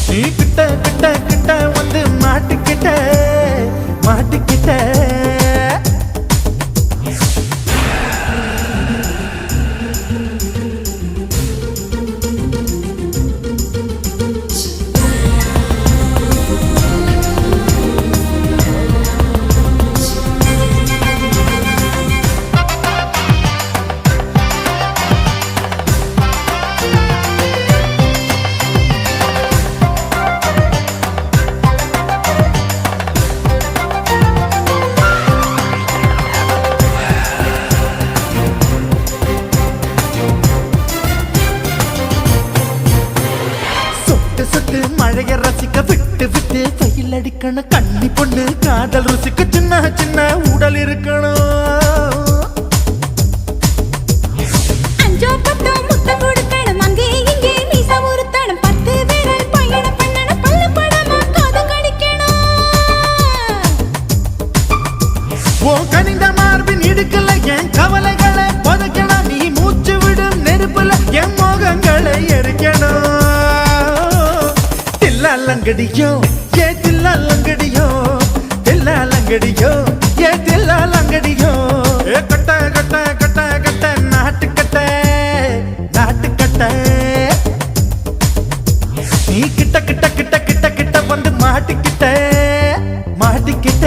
நீ கிட்ட கிட்ட கிட்ட வந்து மாட்டிக்கிட்ட மாட்டிக்கிட்ட சொட்டு மழைய ரசிக்க விட்டு விட்டு வெயில் அடிக்கணும் கண்ணி பொண்ணு காதல் ருசிக்க சின்ன சின்ன உடல் இருக்கணும் அஞ்சோ பத்தோ முட்டை கொடுக்கணும் அங்கே இங்கே மீச உருத்தணும் 10 விரல் பயணம் பண்ணணும் பல்லு படமா காது கடிக்கணும் ஓ கனிந்த மார்பின் இடுக்கல என் கவலைகளை புதைக்கணும் நீ மூச்சு விடும் நெருப்புல என் மோகங்களை எரிக்கணும் தில்லா லங்கடியோ ஏ தில்லா லங்கடியோ தில்லா லங்கடியோ ஏ தில்லா லங்கடியோ ஏ கட்ட கட்ட கட்ட கட்ட நாட்டு கட்ட நாட்டு கட்ட நீ கிட்ட கிட்ட கிட்ட கிட்ட கிட்ட வந்து மாட்டிக்கிட்ட மாட்டிக்கிட்ட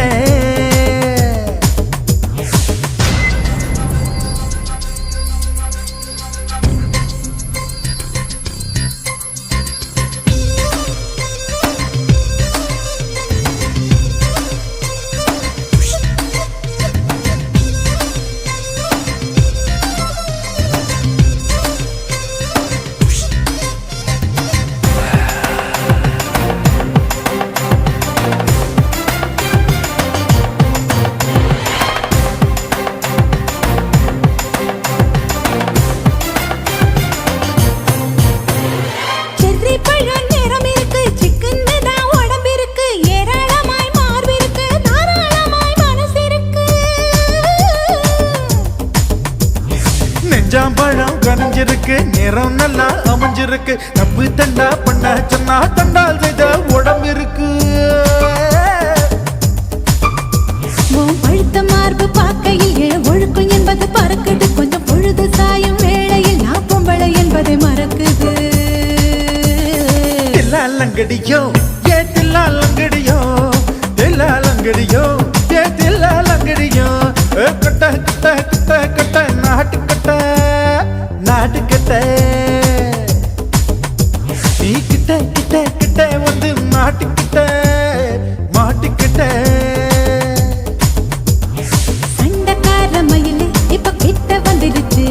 செர்ரி பழம் நிறம் இருக்கு சிக்கன் தான் உடம்பு இருக்கு ஏராளமாய் மார்பு இருக்கு தாராளமாய் மனசு இருக்கு நெஞ்சாம்பழம் கனிஞ்சிருக்கு நிறம் நல்லா அமைஞ்சிருக்கு தப்பு தண்டா பண்ண சொன்னா தண்டால் செய்த உடம்பு இருக்கு உன் பழுத்த மார்பு பார்க்கையில் என் ஒழுக்கம் என்பது பறக்குது கொஞ்சம் பொழுது சாயும் வேளையில் நான் பொம்பளை என்பதை மறக்குது தில்லா லங்கடியோ ஏ தில்லா லங்கடியோ தில்லா லங்கடியோ ஏ தில்லா லங்கடியோ ஏ கட்ட கட்ட கட்ட கட்ட நாட்டு கட்ட நாட்டு கட்ட நீ கிட்ட கிட்ட கிட்ட வந்து மாட்டிக்கிட்ட மாட்டிக்கிட்ட சண்டக்கார மயிலு இப்ப கிட்ட வந்துருச்சு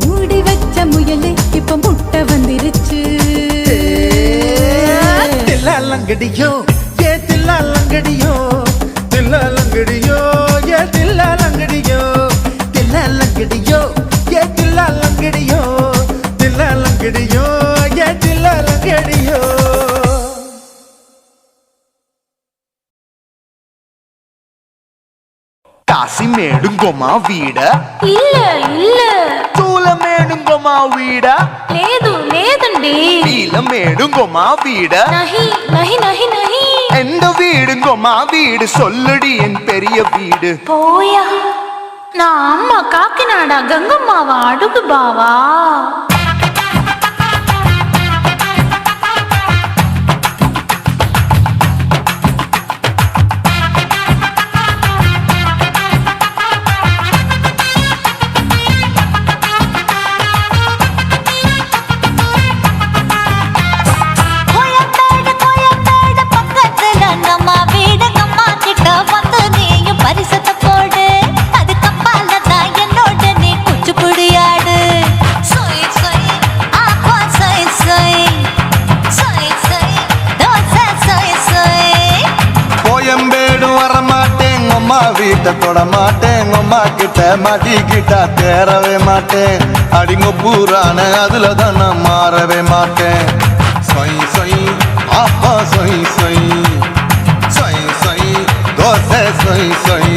மூடி வச்ச முயலு இப்ப முட்டை வந்துருச்சு தில்லா லங்கடியோ ஏ தில்லா லங்கடியோ தில்லா லங்கடியோ ஏ தில்லா லங்கடியோ தில்லா லங்கடியோ ஏ தில்லா லங்கடியோ தில்லா லங்கடியோ ஏ தில்லா லங்கடியோ కాశీమేడుంగోమా వీడ இல்ல இல்ல చూలమేడుంగోమా వీడ లేదు లేదండి నీలమేడుంగోమా వీడ நஹி நஹி நஹி நஹி எந்த வீடுங்கோமா வீடு சொல்லுடி என் பெரிய வீடு போயா நான் அம்மா காக்கிநாடா கங்கம்மாவா அடுகு பாவா கோயம்பேடு உம்மா வீட்டை தொட மாட்டேன் உம்மா கிட்ட மாட்டிக்கிட்டா தேரவே மாட்டேன் அடிங்க பூரான அதுல தான் நான் மாறவே மாட்டேன் சொய் சொய் அப்பா சொய் சொய் சொய் சொய் தோசை சொய் சொய்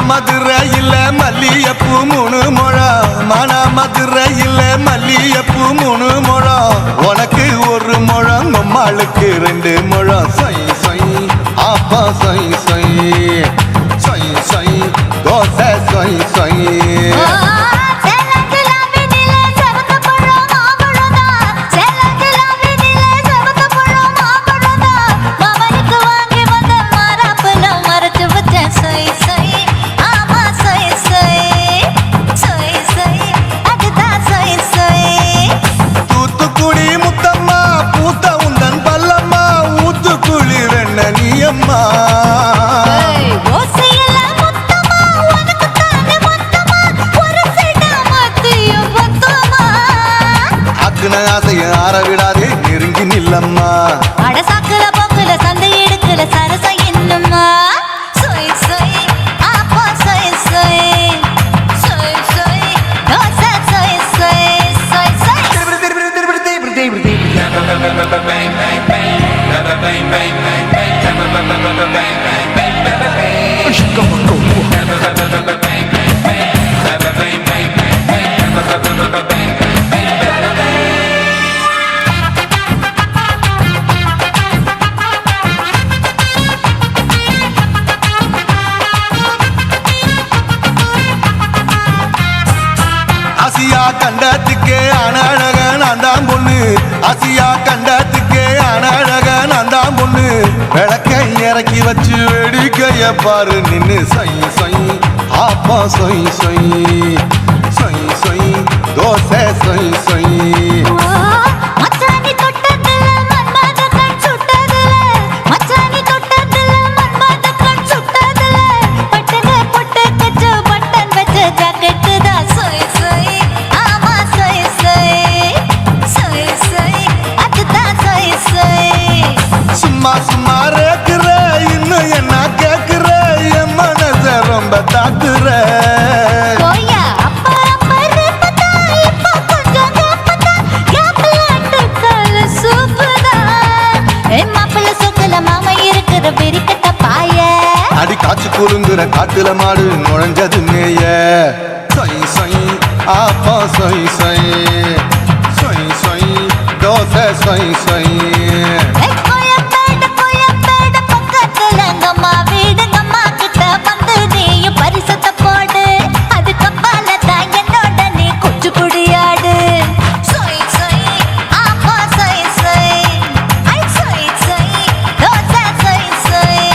மதுரையில் மல்லியப்பூ 3 முழம் மன மதுரையில் மல்லியப்பூ 3 முழம் உனக்கு 1 முழம் உம்மாளுக்கு 2 முழம் சொய் சொய் அப்பா சொய் சொய் சொய் சொய் தோசை சொய் சொய் ஆசைய ஆற விடாதே நெருங்கி நில்லம்மா அடசாக்குல போக்குல சந்தை எடுக்கல சரச என்னம்மா சொய் சொய் அப்பா சொய் சொய் சொய் சொய் தோசை சொய் சொய் சொய் ஆசியா கண்டத்துக்கே அனழக நான் தான் பொண்ணு ஆசியா கண்டத்துக்கே அனழக நான் தான் பொண்ணு விளக்கை இறக்கி வச்சு வேடிக்கைய பாரு நின்னு சொய் சொய் அப்பா சொய் சொய் சொய் சொய் தோசை சொய் சொய் மச்சானி தொட்டதுல மன்மத கண் சுட்டதுல மச்சானி தொட்டதுல மன்மத கண் சுட்டதுல பட்டன பொட்டு கச்சு பட்டன் வச்ச ஜாக்கெட் தான் சொய் சொய் ஆமா சொய் சொய் சொய் சொய் அதுதான் சொய் சொய் சும்மா சும்மா ரேக்குற இன்னும் என்ன கேக்குற என் மனச ரொம்ப தாக்குற கோயா அப்பா அப்பா ரேப்பதா இப்ப கொஞ்சம் கேப்பதா கேப்பலாட்டு கால சூப்பரா மாப்பிள்ள சொக்கல மாமா இருக்கிற வெறிக்கட்ட பாய அடி காய்ச்சி குலுங்குற காட்டுல மாடு நுழைஞ்சது மேய சொய் சொய் அப்பா சொய் சொய் சொய் சொய் தோசை சொய் சொய் கோயம்பேடு பக்கத்துல எங்கம்மா வீடு அம்மா கிட்ட வந்து நீயும் பரிசத்தை போடு அதுக்கப்பால தான் என்னோட நீ குச்சி குடியாடு சொய் சொய் அப்பா சொய் சொய் ஐ சொய் சொய் தோசை சொய் சொய்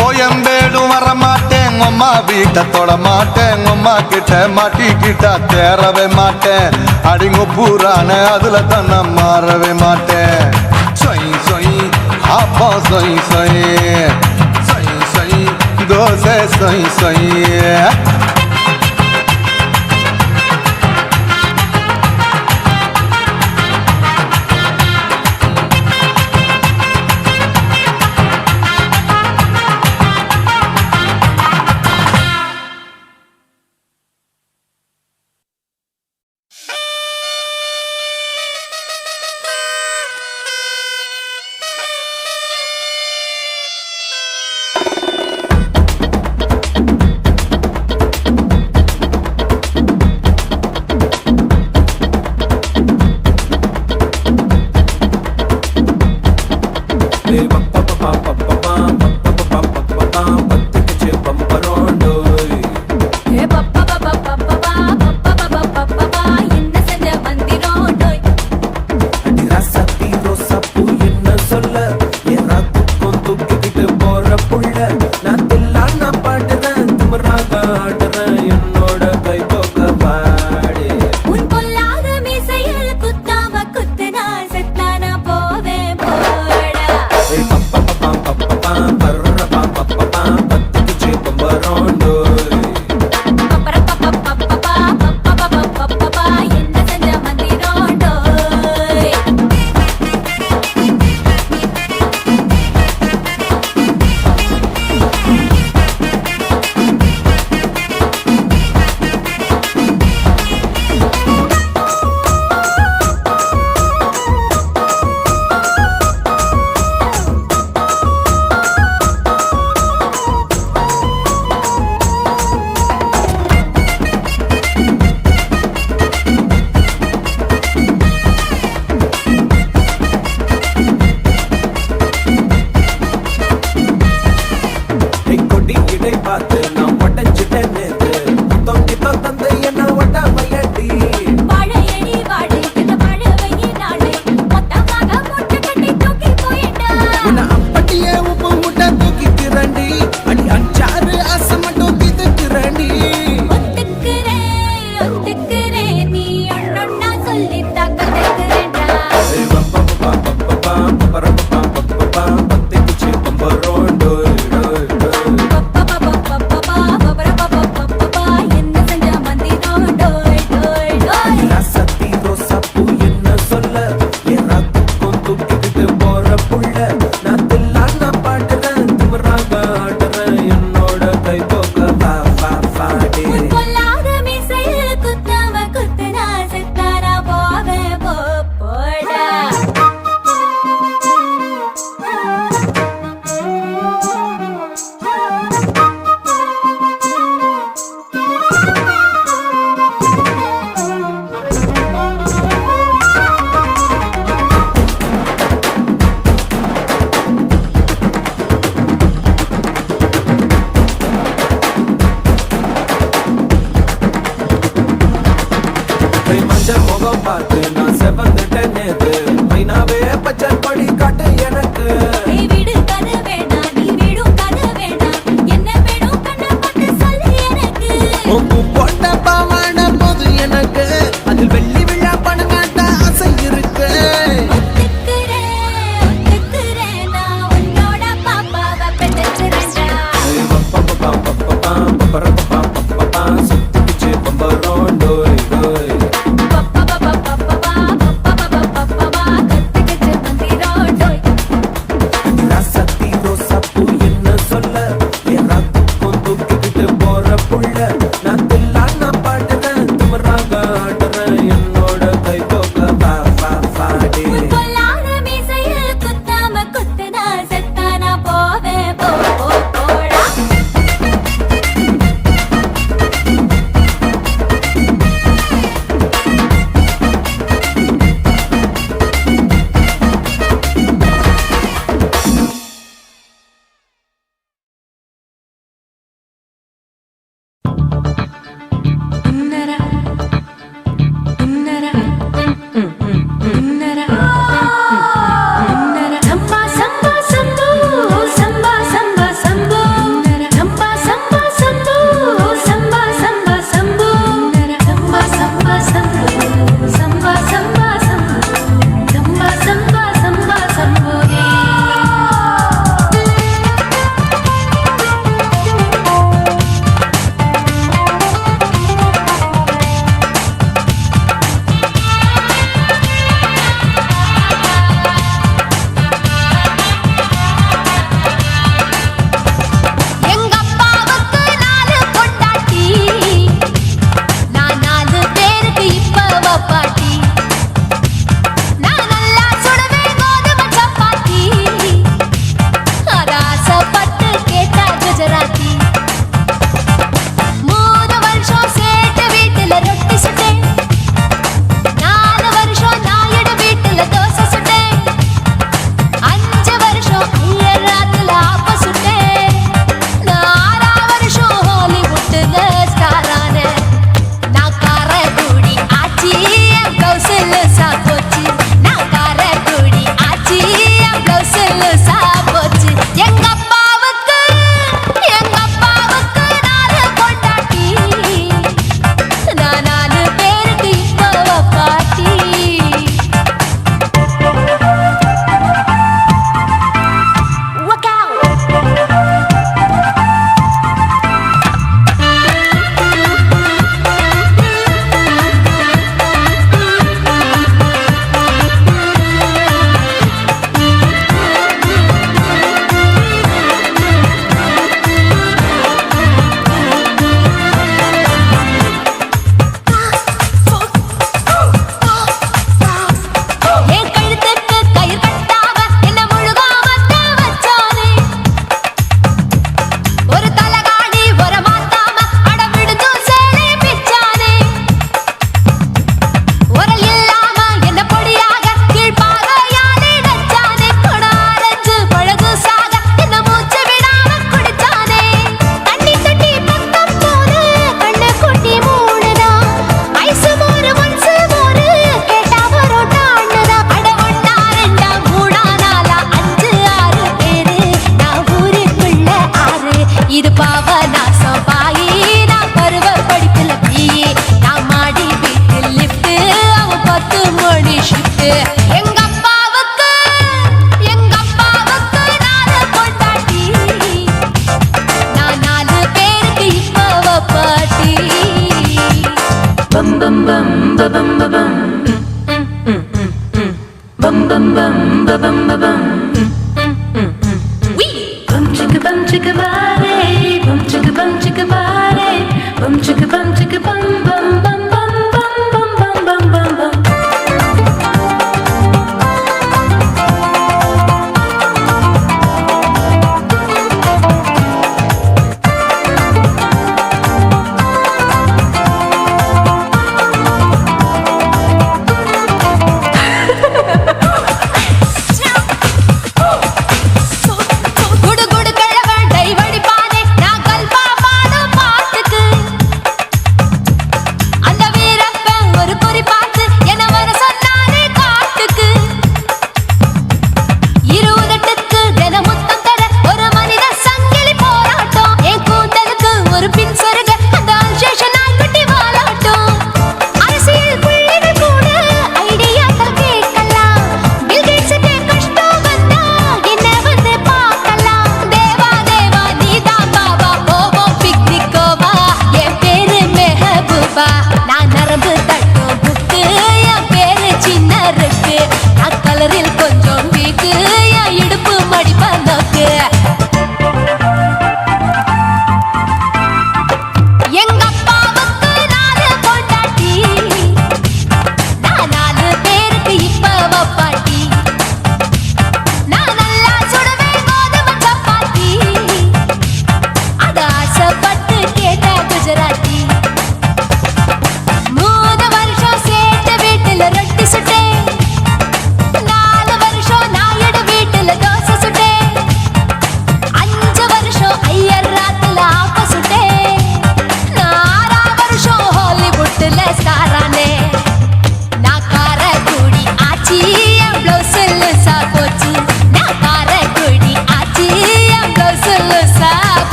கோயம்பேடும் வர மாட்டேன் அம்மா வீட்டை தொட மாட்டேன் அம்மா கிட்ட மாட்டிக்கிட்டா தேரவே மாட்டேன் அடிங்க பூரான அதுல தான் நான் மாறவே மாட்டேன் சொய் சொய் அப்பா சொய் சொய் சொய் சொய் தோசை சொய் சொய் முகம் பார்த்து நான் செவந்துட்டேன் நேத்து மைனாவே பச்சை கொடி காட்டு எனக்கு நீ விடு கதை வேண்டாம் நீ விடும் கதை வேண்டாம் என்ன வேணும் கண்ணை பார்த்து சொல்லு எனக்கு உப்பு போட்ட பாவாட போது எனக்கு அதில் வெள்ளி விழா பணம் காட்ட ஆசை இருக்கு ஒத்துக்கிறேன் நான் உன்னோட பாப்பாவை பெற்றேன்டா சுத்திச்சு பம்பரோம் டோய் டோய் சத்தி ரோசப்பு என்ன சொல்ல எல்லாத்துக்கும் தூக்கிக்கிட்டு போற புள்ள நான் தில்லான பாடுறேன் துமராக ஆடுறேன் என்னோட கை தோக்க பாடி பொல்லாத மீசையில் குத்தாம குத்துனா செத்தானா போவேன் போடா சம்பா சம்பா சம்போ சம்பா சம்பா சம்போ சம்பா சம்பா சம்போ சம்பா சம்பா சம்போ சம்பா சம்பா சம்போ சம்பா சம்பா சம்போ சம்பா சம்பா சம்பா சம்போ எங்க அப்பாவுக்கு 4 பொண்டாட்டி நான் 4 பேருக்கு இப்ப பாட்டி நான் நல்லா சுடுவேன் கோதுமை சப்பாத்தி அத ஆசைப்பட்டு கேட்டா குஜராத்தி 3 வருஷம் சேட்டு வீட்டுல ரொட்டி சுட்டேன் 4 வருஷம் நாயுடு வீட்டுல தோசை சுட்டேன் 5 வருஷம் ஐயராத்துல ஆப்ப சுட்டேன் நான் 6 வருஷம் ஹாலிவுட்ல ஸ்டாரான நான் காரக்குடி ஆச்சி என் பிளவுஸ்ல சாப்போச்சு நான் காரக்குடி ஆச்சி என் பிளவுஸ்ல சாப்போச்சு எங்க அப்பாவுக்கு 4 பொண்டாட்டி நான் 4 பேருக்கு இப்ப பாட்டி Work out. என் கழுத்துக்கு கயிறு கட்டாம என்ன முழுகாம வச்சானே ஒரு தலகாணி ஒரு மாத்தாம அடவிடுதும் சேலை பிச்சானே உரல் இல்லாம என்ன பொடியாக கீழ்பாகையாலே நச்சானே கொடாரஞ்சு பழகு சாக என்ன மூச்சு விடாம குடிச்சானே தண்ணி தட்டி பக்கம் போன கண்ணு குட்டி மூடுதா ஐசு மோரு ஒன்சு மோரு கேட்டா பரோட்டான்னுதா அட 1 2 3 4 5 6 பேரு நான் ஊருக்குள்ள 6 இது பாவநாசம் பாயி நான் பருவ படிப்புல பிஏ நான் மாடி வீட்டில் லிஃப்ட் அவன் 10 மணி ஷிஃப்ட் எங்க அப்பாவுக்கு 4 பொண்டாட்டி நான் 4 பேருக்கு இப்ப பாட்டி பம் பம் பம் பம் பம் bum bum bum bum bum bum bum chicka bare bum chicka bare bum chicka bum bum bum bum bum bum bum bum bum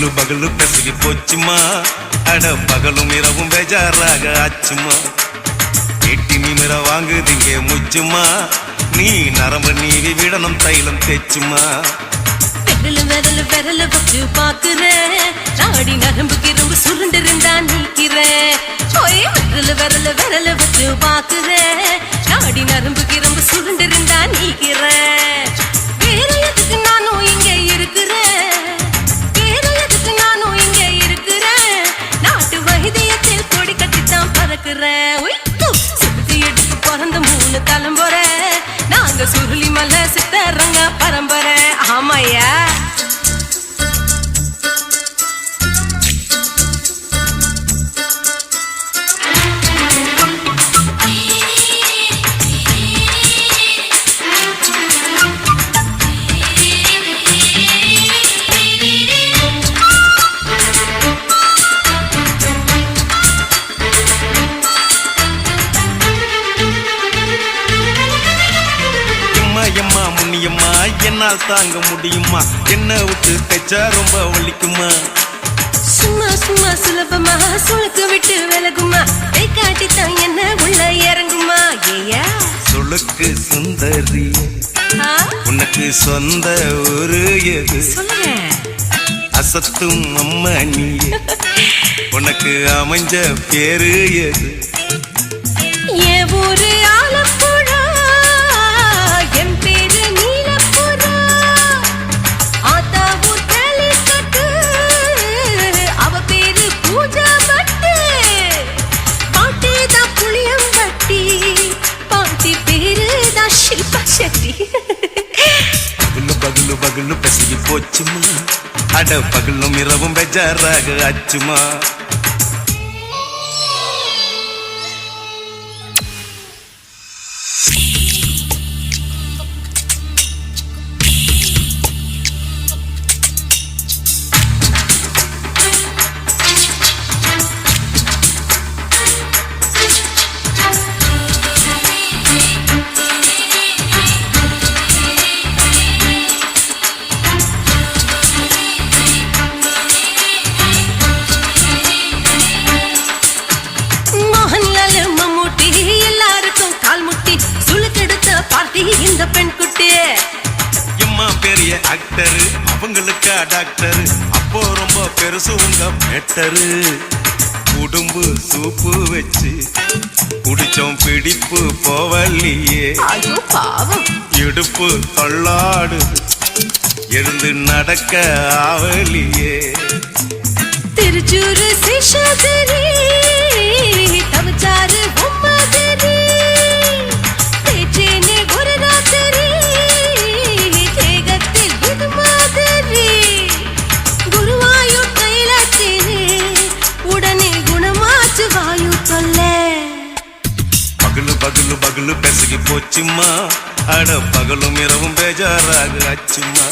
பகலு பகலு பெசகி போச்சுமா அட பகலும் இரவும் பேஜாராக ஆச்சுமா எட்டி நிமிர வாங்குதிங்க முச்சுமா நீ நரம்பு நீவி விடணும் தைலம் தேச்சுமா விரல் விரல் வச்சு பாக்குறேன் நாடி நரம்புக்கு ரொம்ப சுருண்டு இருந்தா நீக்கிறேன் விரல் வச்சு பாக்குறேன் நாடி நரம்புக்கு ரொம்ப சுருண்டு இருந்தா நீக்கிறேன் வேற எதுக்கு நானும் இங்க இருக்கிறேன் வேற எதுக்கு நானும் இங்க இருக்கிறேன் நாட்டு வைத்தியத்தில் கொடி கட்டித்தான் பறக்குறேன் சுத்தி எடுத்து பிறந்த 3 தலைமுறை நாங்க சுருளி மலை சித்தரங்க பரம்பரை ஆமாயா என்னால் தாங்க முடியுமா என்ன விட்டு தைச்சா ரொம்ப வலிக்குமா சும்மா சும்மா சுலபமா சுளுக்கு விட்டு விலகுமா கை காட்டித்தான் என்ன உள்ள இறங்குமா ஏயா சுளுக்கு சுந்தரி உனக்கு சொந்த ஒரு எது அசத்தும் அம்மா நீ உனக்கு அமைஞ்ச பேரு எது என் ஊரு ஆலப்புழா என் பேரு நீலப்புறா ஆத்தா ஊர் கலிக்கட்டு அவ பேரு பூஜா பட்டு பாட்டி தான் புளியம்பட்டி பாட்டி பேரு தான் ஷில்பா செட்டி பகலு பகலு பகலு பசிக்கு போச்சுமா அட பகலும் இரவும் பெஜாராக ஆச்சுமா இந்த பெண் குட்டி எம்மா பெரிய ஆக்டர் அவங்களுக்கா டாக்டர் அப்போ ரொம்ப பெருசு உங்க மேட்டரு உடம்பு சூப்பு வச்சு குடிச்சோம் பிடிப்பு போவல்லையே ஐயோ பாவம் இடுப்பு தள்ளாடு எழுந்து நடக்க ஆவலியே திருச்சூரு சேஷாதிரி தவச்சாரு பொம்மாதிரி தேச்சேனே ஒரு ராத்திரி தேகத்தில் இது மாதிரி குருவாயூர் தைலத்தினே உடனே குணமாச்சு வாயு சொல்ல பகலு பகலு பகலு பெசகி போச்சுமா அட பகலும் இரவும் பேஜாராக ஆச்சுமா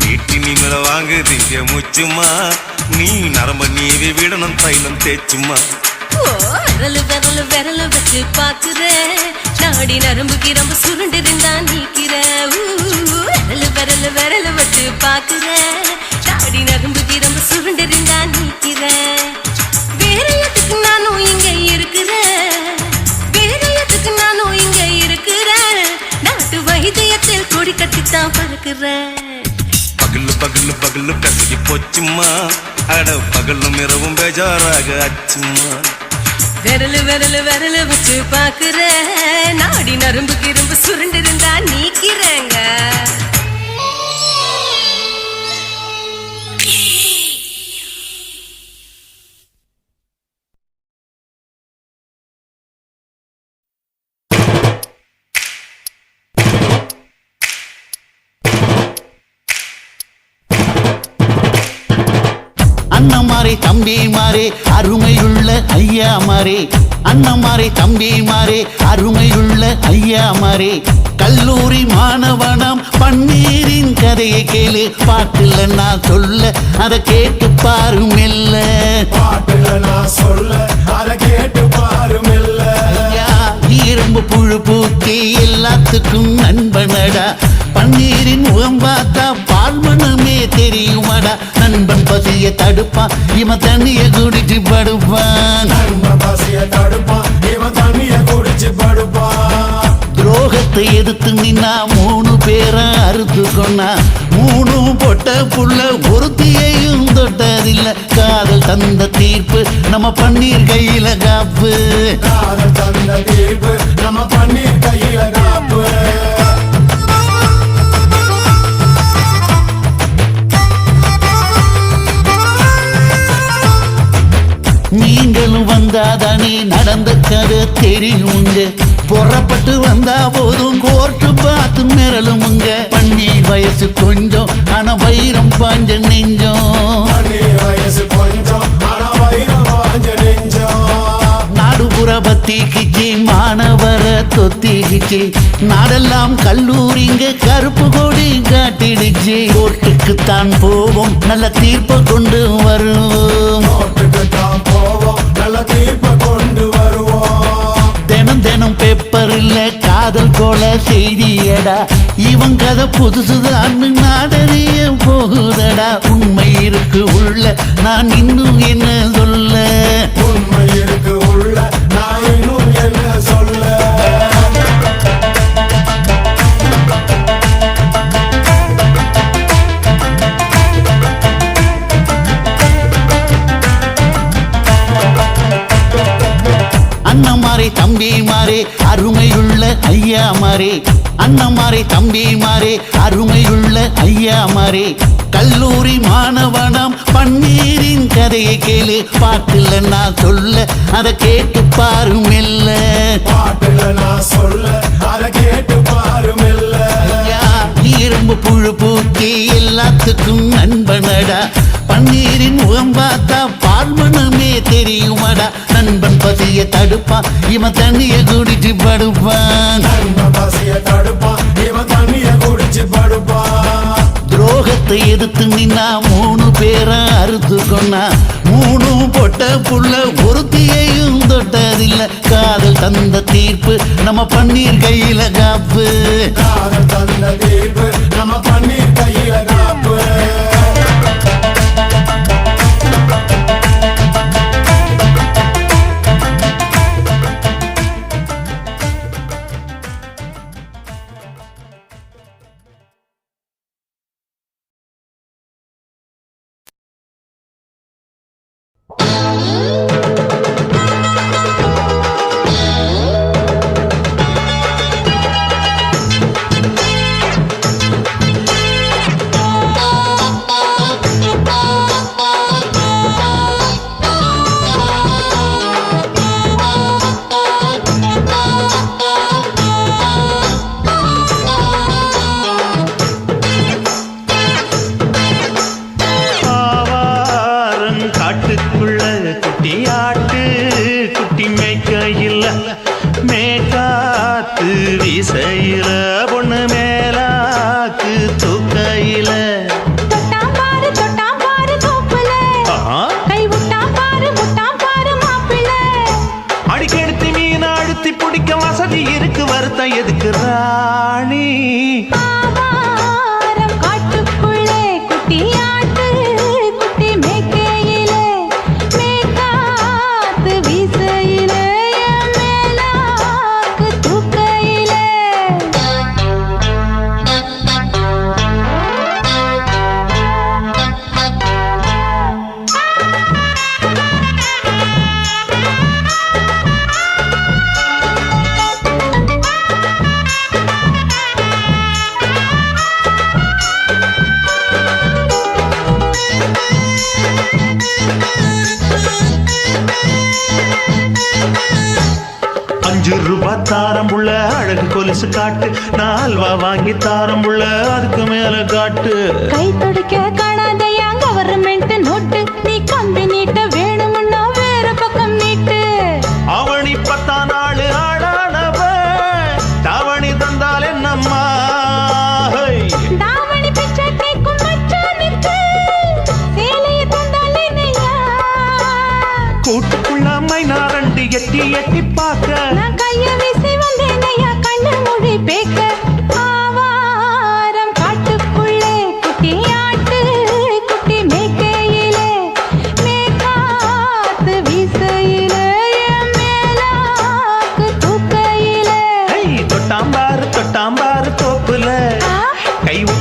வீட்டி நிமிர வாங்குதிங்க முச்சுமா நீ நரம்ப நீவி விடணும் தைலம் தேச்சுமா விரல் விரல் விரல் வச்சு பாக்குறேன் நாடி நரம்புக்கு ரொம்ப சுருண்டு இருந்தா நீக்கிறேன் விரல் விரல் விரல் வச்சு பாக்குறேன் நாடி நரம்புக்கு ரொம்ப சுருண்டு இருந்தா நீக்கிறேன் வேற எதுக்கு நானும் இங்க இருக்கிறேன் வேற எதுக்கு நானும் இங்க இருக்கிறேன் நாட்டு வைத்தியத்தில் கொடி கட்டித்தான் பறக்குறேன் பகலு பகலு பகலு பெசகி போச்சுமா அட பகலும் இரவும் பேஜாராக ஆச்சுமா விரல் விரல் விரல் வச்சு பாக்குறேன் நாடி நரம்புக்கு ரொம்ப சுருண்டு இருந்தா நீக்கிறேங்க அண்ணமாரே தம்பி மாறே அருமையுள்ள ஐயா மாறே அண்ணமாரே தம்பி மாறே அருமையுள்ள ஐயா மாறே கல்லூரி மாணவனாம் பன்னீரின் கதையை கேளு பாட்டுல நான் சொல்ல அதை கேட்டு பாரு மெல்ல பாட்டுல நான் சொல்ல அதை கேட்டு பாரு மெல்ல ஐயா இரும்பு புழு பூக்கி எல்லாத்துக்கும் நண்பனடா பன்னீரின் முகம் பார்த்தா பால் மனமே தெரியுமடா நண்பன் பசிய தடுப்பான் இவன் தண்ணிய குடிச்சு படுப்பான். நண்பன் பசிய தடுப்பான் இவன் தண்ணிய குடிச்சு படுப்பான். துரோகத்தை எதிர்த்து நின்னா 3 பேரை அறுத்து கொண்டா. 3 பொட்ட புள்ள ஒருத்தியையும் தொட்டதில்லை. காதல் தந்த தீர்ப்பு நம்ம பன்னீர் கையில காப்பு. காதல் தந்த தீர்ப்பு நம்ம பன்னீர் கையில காப்பு. நீங்களும் வந்தாதானே நடந்த கதை தெரியுங்க. புறப்பட்டு வந்தா போதும் கோர்ட்டு பார்த்து மிரளுமுங்க. பன்னீர் வயசு கொஞ்சம் ஆனா வைரம் பாஞ்ச நெஞ்சம். பன்னீர் வயசு கொஞ்சம் ஆனா வைரம் பாஞ்ச நெஞ்சம். நாடுபுற பத்திக்கிச்சு மாணவர தொத்திக்கிச்சு. நாடெல்லாம் கல்லூரிங்க கருப்பு கொடி காட்டிடுச்சு. கோர்ட்டுக்குத்தான் போவோம் நல்ல தீர்ப்பை கொண்டு வருவோம். கோர்ட்டுக்குத்தான் போவோம் நல்ல தீர்ப்பை கொண்டு வருவோம். தினம் தினம் பேப்பர்ல காதல் கொல செய்தியடா. இவன் கதை புதுசுதான் நாடறிய போகுதடா. உண்மை இருக்கு உள்ள நான் இன்னும் என்ன சொல்ல. உண்மை இருக்கு உள்ள நான் இன்னும் என்ன சொல்ல. அண்ணமாரே தம்பி மாறே அருமையுள்ள ஐயா மாறே. அண்ணமாரே தம்பி மாறே அருமையுள்ள ஐயா மாறே. கல்லூரி மாணவனம் பன்னீரின் கதையை கேளு. பாட்டுல நான் சொல்ல அதை கேட்டு பாரு மெல்ல. பாட்டுல நான் சொல்ல அதை கேட்டு பாரு மெல்ல. இரும்பு புழு பூக்கி எல்லாத்துக்கும் நண்பனடா. பன்னீரின் முகம் பார்த்தா பார்மனமே தெரியுமாடா. நண்பன் பசிய தடுப்பான் இவன் தண்ணிய குடிச்சு படுப்பான். நண்பன் பசிய தடுப்பான் இவன் தண்ணிய குடிச்சு படுப்பான். துரோகத்தை எதிர்த்து நின்னா 3 பேரை அறுத்து கொண்டா. 3 பொட்ட புள்ள ஒருத்தியையும் தொட்டதில்லை. காதல் தந்த தீர்ப்பு நம்ம பன்னீர் கையில காப்பு. காதல் தந்த தீர்ப்பு நம்ம பன்னீர் கையில காப்பு. வீசையில பொண்ணு மேலாக்கு தூக்கையில அடிக்கெடுத்து மீன் அழுத்தி பிடிக்க வசதி இருக்கு வருத்தம் எதுக்கு ராணி காட்டுக்குள்ளே குட்டியாட்டு குட்டி மேய்க்கையில மேய்காத்து வீசையில மேலாக்கு தூக்கையில ₹5 தாரம் புள்ள அழகு கொலுசு காட்டு நான் அல்வா வாங்கி தாரம் புள்ள அதுக்கு மேல காட்டு கை துடிக்க காணாதையா கவர்மெண்ட் நோட்டு நீ கம்பி நீட்ட வேணும்னா வேற பக்கம் நீட்டு அவனி 10 நாள் ஆடானவ தாவணி தந்தால் என்னம்மா தாவணி பிச்சை கேக்கும் மச்சானுக்கு சேலைய தந்தால் என்னையா கூட்டுக்குள்ள மைனாரண்டு எட்டி எட்டி பார்க்க நான் கைய வீசி வந்தேனையா கண்ணு மொழி பேக்க ஆவாரம் காட்டுக்குள்ளே குட்டியாட்டு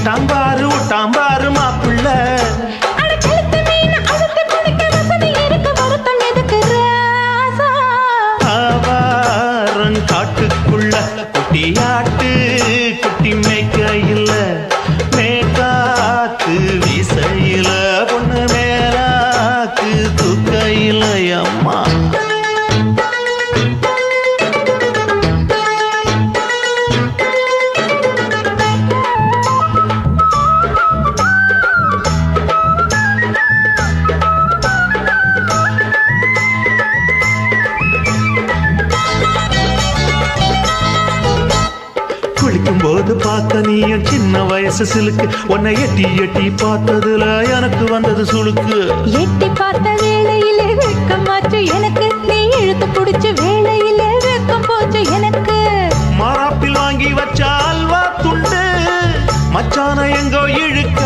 விட்டாம்பாரு மாப்பிள்ள காட்டுக்குள்ள குட்டியாட்டு குட்டி மேய்க்கையில் மேற்காத்து வீசையில பொண்ணு மேலாக்கு தூக்கையில் அம்மா போது பார்த்த நீ என் சின்ன வயசு சிலுக்கு உன்னை எட்டி எட்டி பார்த்ததுல எனக்கு வந்தது சுளுக்கு எட்டி பார்த்த வேளையிலே வெட்கமாச்சு எனக்கு நீ இழுத்து பிடிச்ச வேளையிலே வெட்கம் போச்சு எனக்கு மாறாப்பில் வாங்கி வச்ச அல்வா துண்டு மச்சான எங்கோ இழுக்க